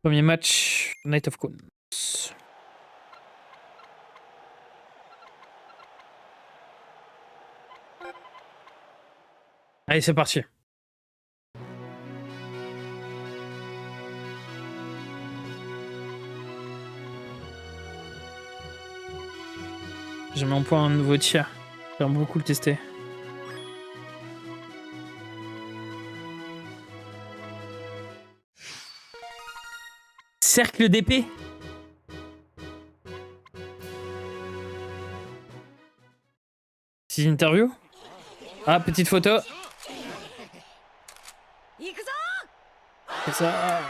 Premier match, Knight of Queens. Allez, c'est parti. J'ai mis en point un nouveau tir. J'aimerais beaucoup le tester. Cercle d'épée. C'est une interview. Ah, petite photo. C'est ça.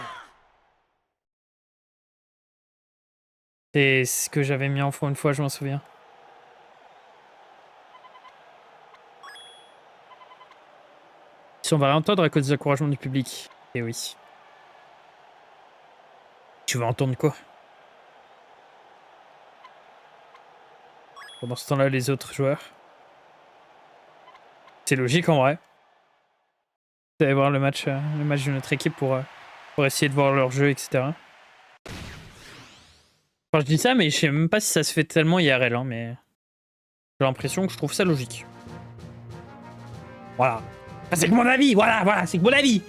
C'est ce que j'avais mis en fond une fois, je m'en souviens. Si on va réentendre à cause des encouragements du public. Eh oui. Tu vas entendre quoi? Pendant ce temps-là, les autres joueurs. C'est logique en vrai. Vous allez voir le match de notre équipe pour essayer de voir leur jeu, etc. Enfin, je dis ça, mais je sais même pas si ça se fait tellement IRL, hein, mais j'ai l'impression que je trouve ça logique. Voilà. Ah, c'est que mon avis, voilà, c'est que mon avis.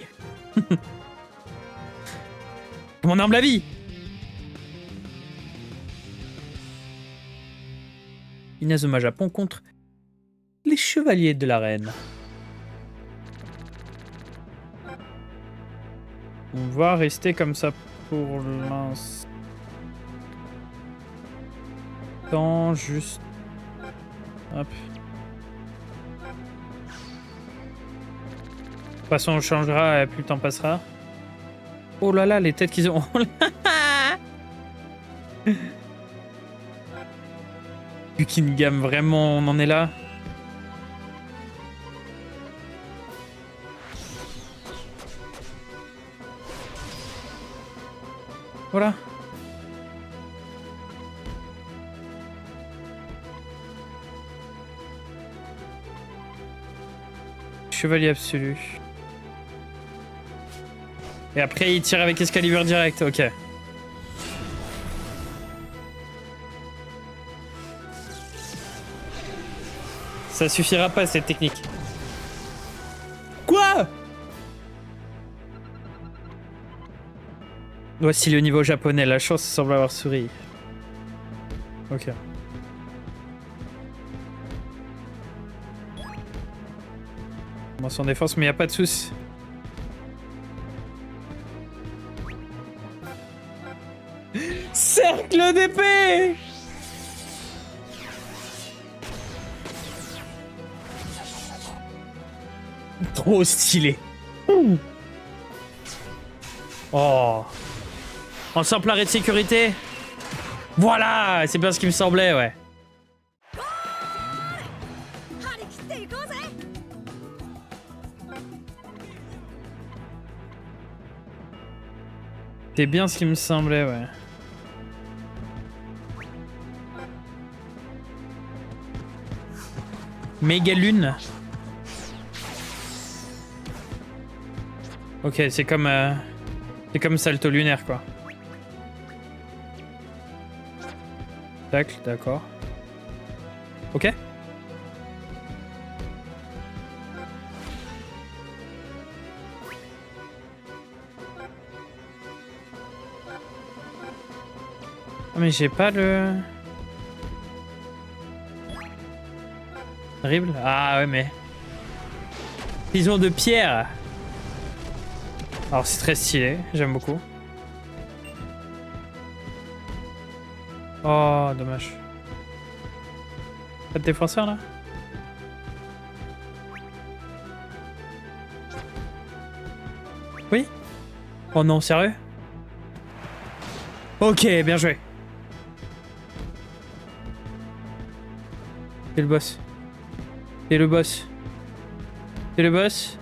Mon humble avis. Inazuma Japon contre les Chevaliers de la Reine. On va rester comme ça pour l'instant, juste... Hop. De toute façon, on changera, plus le temps passera. Oh là là, les têtes qu'ils ont... Buckingham, vraiment, on en est là. Voilà. Chevalier absolu. Et après, il tire avec Excalibur direct, ok. Ça suffira pas, cette technique. Quoi? Voici le niveau japonais, la chance semble avoir souri. Ok. Bon, sans défense, mais y a pas de soucis. Cercle d'épée! Trop stylé. Ouh. Oh. En simple arrêt de sécurité. Voilà, c'est bien ce qui me semblait, ouais. C'est bien ce qui me semblait, ouais. Méga lune. Ok, c'est comme salto lunaire, quoi. Tacle, d'accord. Ok. Oh, mais j'ai pas le... Terrible. Ah ouais, mais... Prison de pierre. Alors c'est très stylé, j'aime beaucoup. Oh, dommage. Pas de défenseur là? Oui? Oh non, sérieux? Ok, bien joué. C'est le boss. C'est le boss. C'est le boss.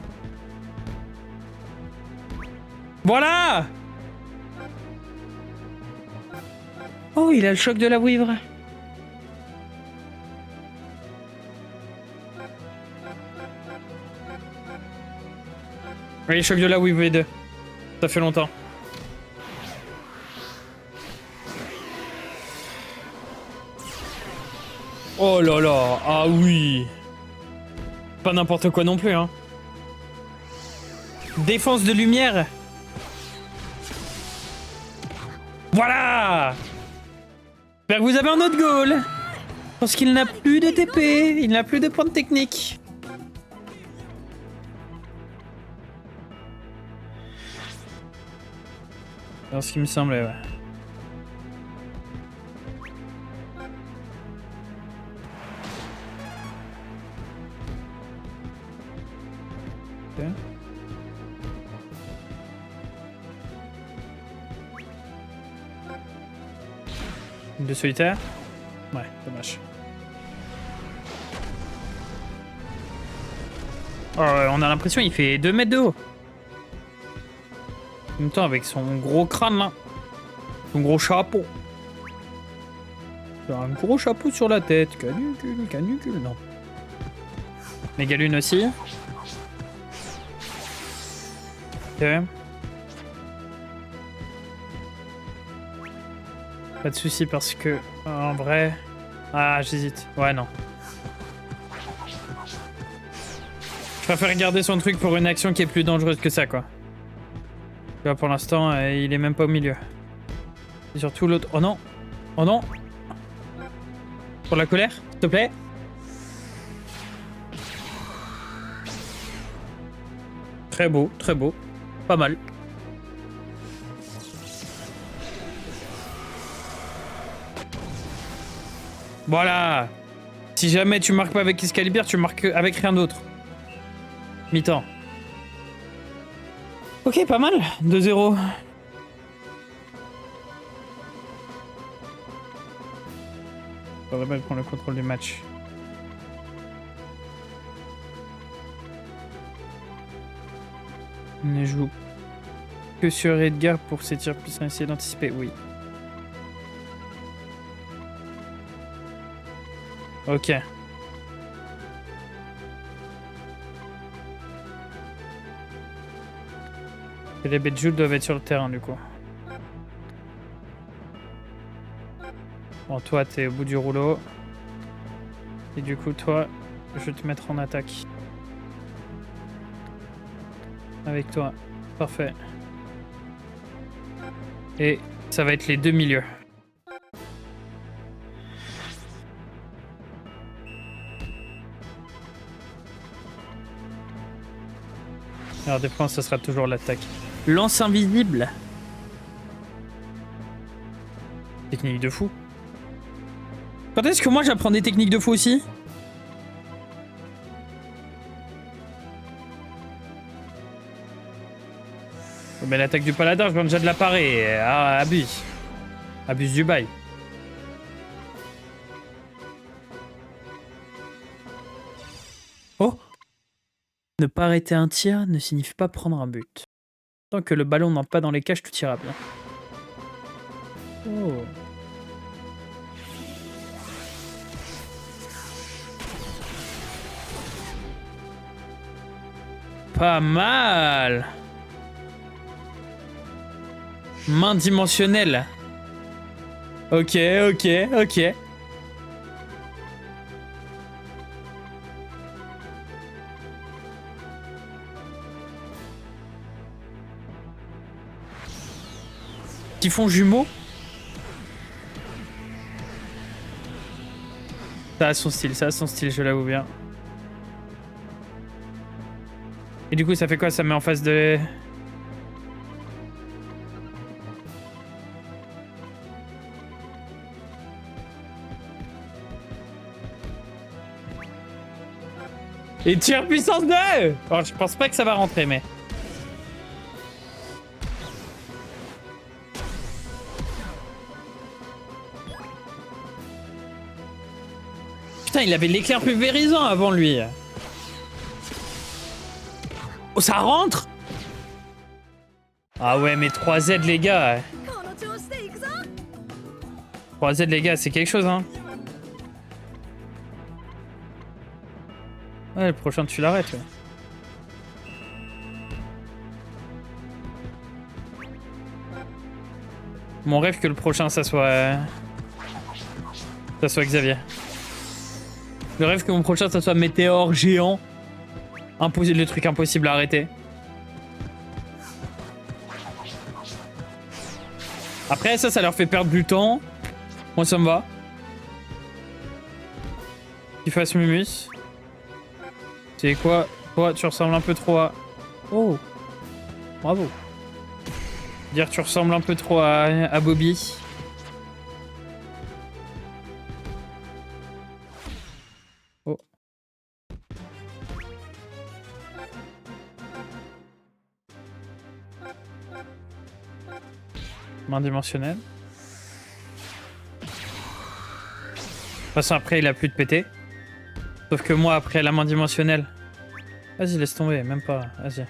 Voilà! Oh, il a le choc de la vouivre. Oui, choc de la vouivre V2. Ça fait longtemps. Oh là là, ah oui. Pas n'importe quoi non plus, hein. Défense de lumière. Voilà. J'espère que vous avez un autre goal. Parce qu'il n'a plus de TP, il n'a plus de points de technique. C'est ce qui me semblait, ouais. Ok. Une de solitaire? Ouais, dommage. Oh, on a l'impression qu'il fait 2 mètres de haut. En même temps, avec son gros crâne là. Son gros chapeau. Il a un gros chapeau sur la tête. Canucule, canucule, non. Mégalune aussi. Ok. Pas de soucis parce que, en vrai... Ah, j'hésite. Ouais, non. Je préfère garder son truc pour une action qui est plus dangereuse que ça, quoi. Tu vois, pour l'instant, il est même pas au milieu. Et surtout l'autre... Oh non! Oh non! Pour la colère, s'il te plaît. Très beau, très beau. Pas mal. Voilà! Si jamais tu marques pas avec Excalibur, tu marques avec rien d'autre. Mi-temps. Ok, pas mal. 2-0. Faudrait prendre le contrôle du match. On ne joue que sur Edgar pour ses tirs puissants, essayer d'anticiper. Oui. Ok. Et les Bejules doivent être sur le terrain du coup. Bon, toi t'es au bout du rouleau. Et du coup toi, je vais te mettre en attaque. Avec toi. Parfait. Et ça va être les deux milieux. Alors défense, ça sera toujours l'attaque. Lance invisible. Technique de fou. Quand est-ce que moi j'apprends des techniques de fou aussi? Oh, mais l'attaque du paladin, je viens déjà de la parer. Ah, abuse. Abuse du bail. Oh! Ne pas arrêter un tir ne signifie pas prendre un but. Tant que le ballon n'entre pas dans les cages, tout ira bien. Oh. Pas mal. Main dimensionnelle. Ok, ok, ok. Typhon jumeau. Ça a son style, je l'avoue bien. Et du coup, ça fait quoi? Ça met en face de... Et tir puissance 2! Alors, je pense pas que ça va rentrer, mais... Putain, il avait l'éclair pulvérisant avant lui. Oh, ça rentre? Ah ouais, mais 3Z, les gars. 3Z, les gars, c'est quelque chose, hein. Ouais, le prochain, tu l'arrêtes. Ouais. Mon rêve que le prochain, ça soit Xavier. Le rêve que mon prochain, ça soit météore géant. Impossible, le truc impossible à arrêter. Après, ça leur fait perdre du temps. Moi, ça me va. Qu'il fasse Mumus. C'est quoi? Toi, tu ressembles un peu trop à... Oh! Bravo. Dire tu ressembles un peu trop à Bobby. Oh. Main dimensionnelle. De toute façon, après, il a plus de PT. Sauf que moi, après la main dimensionnelle... Vas-y, laisse tomber, même pas. Vas-y.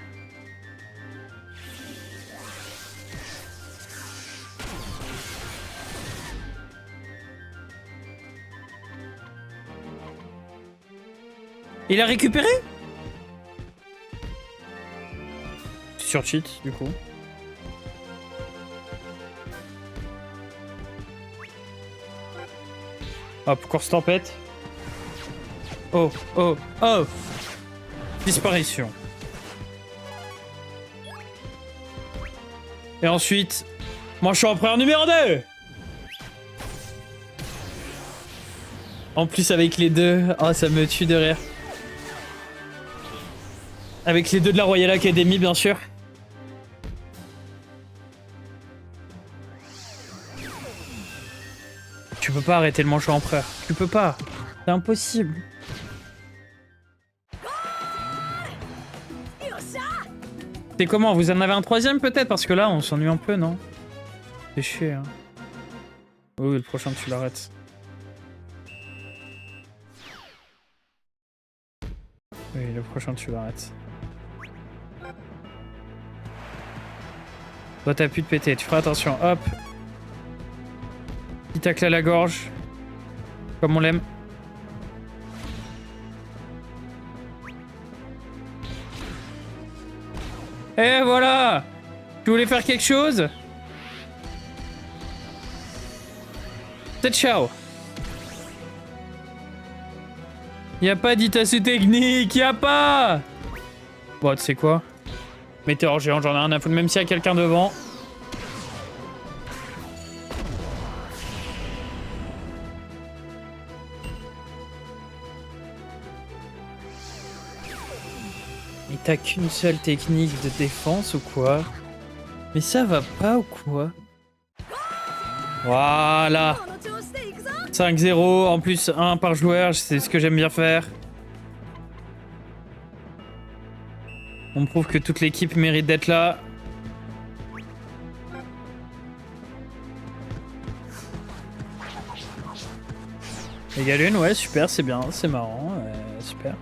Il a récupéré? Sur cheat, du coup. Hop, course tempête. Oh, oh, oh! Disparition. Et ensuite, manchon empereur numéro 2! En plus, avec les deux, oh, ça me tue de rire. Avec les deux de la Royal Academy, bien sûr. Tu peux pas arrêter le manchon empereur. Tu peux pas. C'est impossible. C'est comment? Vous en avez un troisième peut-être? Parce que là, on s'ennuie un peu, non? C'est chier, hein. Oui, le prochain, tu l'arrêtes. Oui, le prochain, tu l'arrêtes. Toi, t'as plus de PT. Tu feras attention. Hop. Petit tacle à la gorge. Comme on l'aime. Et voilà! Tu voulais faire quelque chose? C'est ciao! Y'a pas d'Itasu technique, y'a pas! Bon, tu sais quoi? Météore géant, j'en ai rien à foutre, même s'il y a quelqu'un devant. Et t'as qu'une seule technique de défense ou quoi? Mais ça va pas ou quoi? Voilà! 5-0, en plus 1 par joueur, c'est ce que j'aime bien faire. On me prouve que toute l'équipe mérite d'être là. Égal une, ouais, super, c'est bien, c'est marrant, super.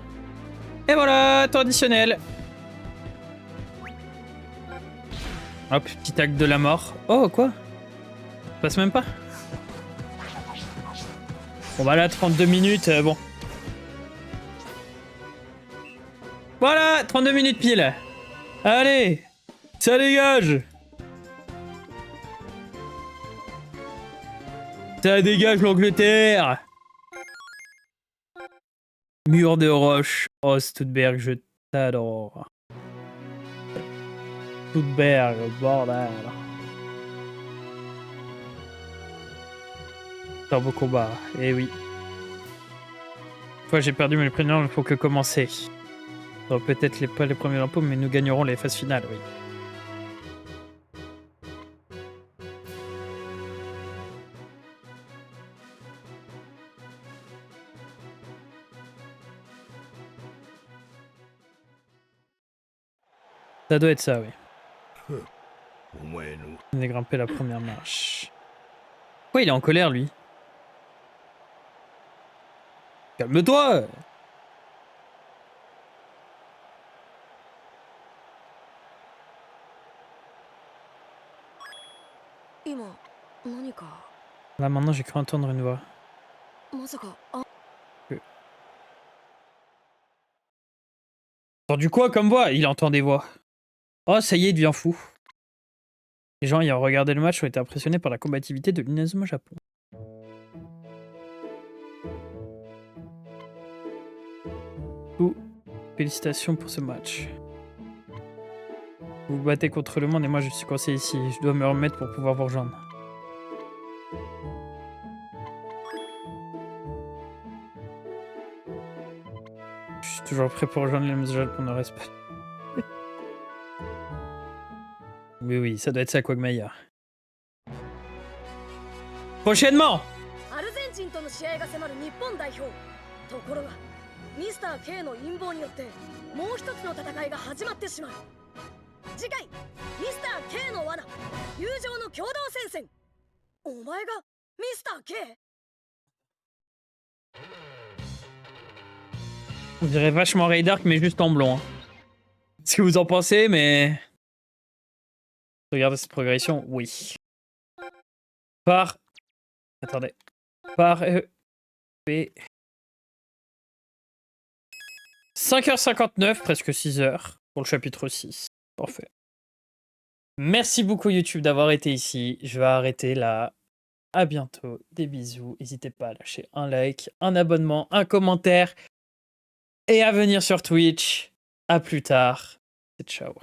Et voilà, temps additionnel. Hop, petit acte de la mort. Oh, quoi? Ça passe même pas? Bon bah là, 32 minutes, bon. Voilà, 32 minutes pile. Allez, ça dégage. Ça dégage l'Angleterre. Mur de roche. Oh, Stuttgart, je t'adore. Stuttgart, bordel. Turbo combat, eh oui. Une fois j'ai perdu mes premiers, il ne faut que commencer. Peut-être pas les premiers impôts, mais nous gagnerons les phases finales, oui. Ça doit être ça, oui. On est grimpé la première marche. Pourquoi il est en colère, lui? Calme-toi! Là, maintenant, j'ai cru entendre une voix. Entendu quoi comme voix? Il entend des voix. Oh, ça y est, il devient fou. Les gens ayant regardé le match ont été impressionnés par la combativité de l'Inazuma Japon. Félicitations pour ce match. Vous vous battez contre le monde et moi je suis coincé ici. Je dois me remettre pour pouvoir vous rejoindre. toujours prêt pour rejoindre les Mosjol pour ne respect. Oui, oui, ça doit être ça, Quagmire. Prochainement! アルゼンチンとの試合が迫る日本代表。ところが、ミスター K の陰謀によってもう一つの戦いが始まってしまう。次回、ミスター K の罠、友情の共同戦線。お前がミスター K？ On dirait vachement Raydark, mais juste en blond. Hein. Ce que vous en pensez, mais... Regardez cette progression, oui. Par... Attendez. Par EP... 5h59, presque 6h, pour le chapitre 6. Parfait. Merci beaucoup YouTube d'avoir été ici. Je vais arrêter là. À bientôt. Des bisous. N'hésitez pas à lâcher un like, un abonnement, un commentaire. Et à venir sur Twitch. À plus tard. Et ciao.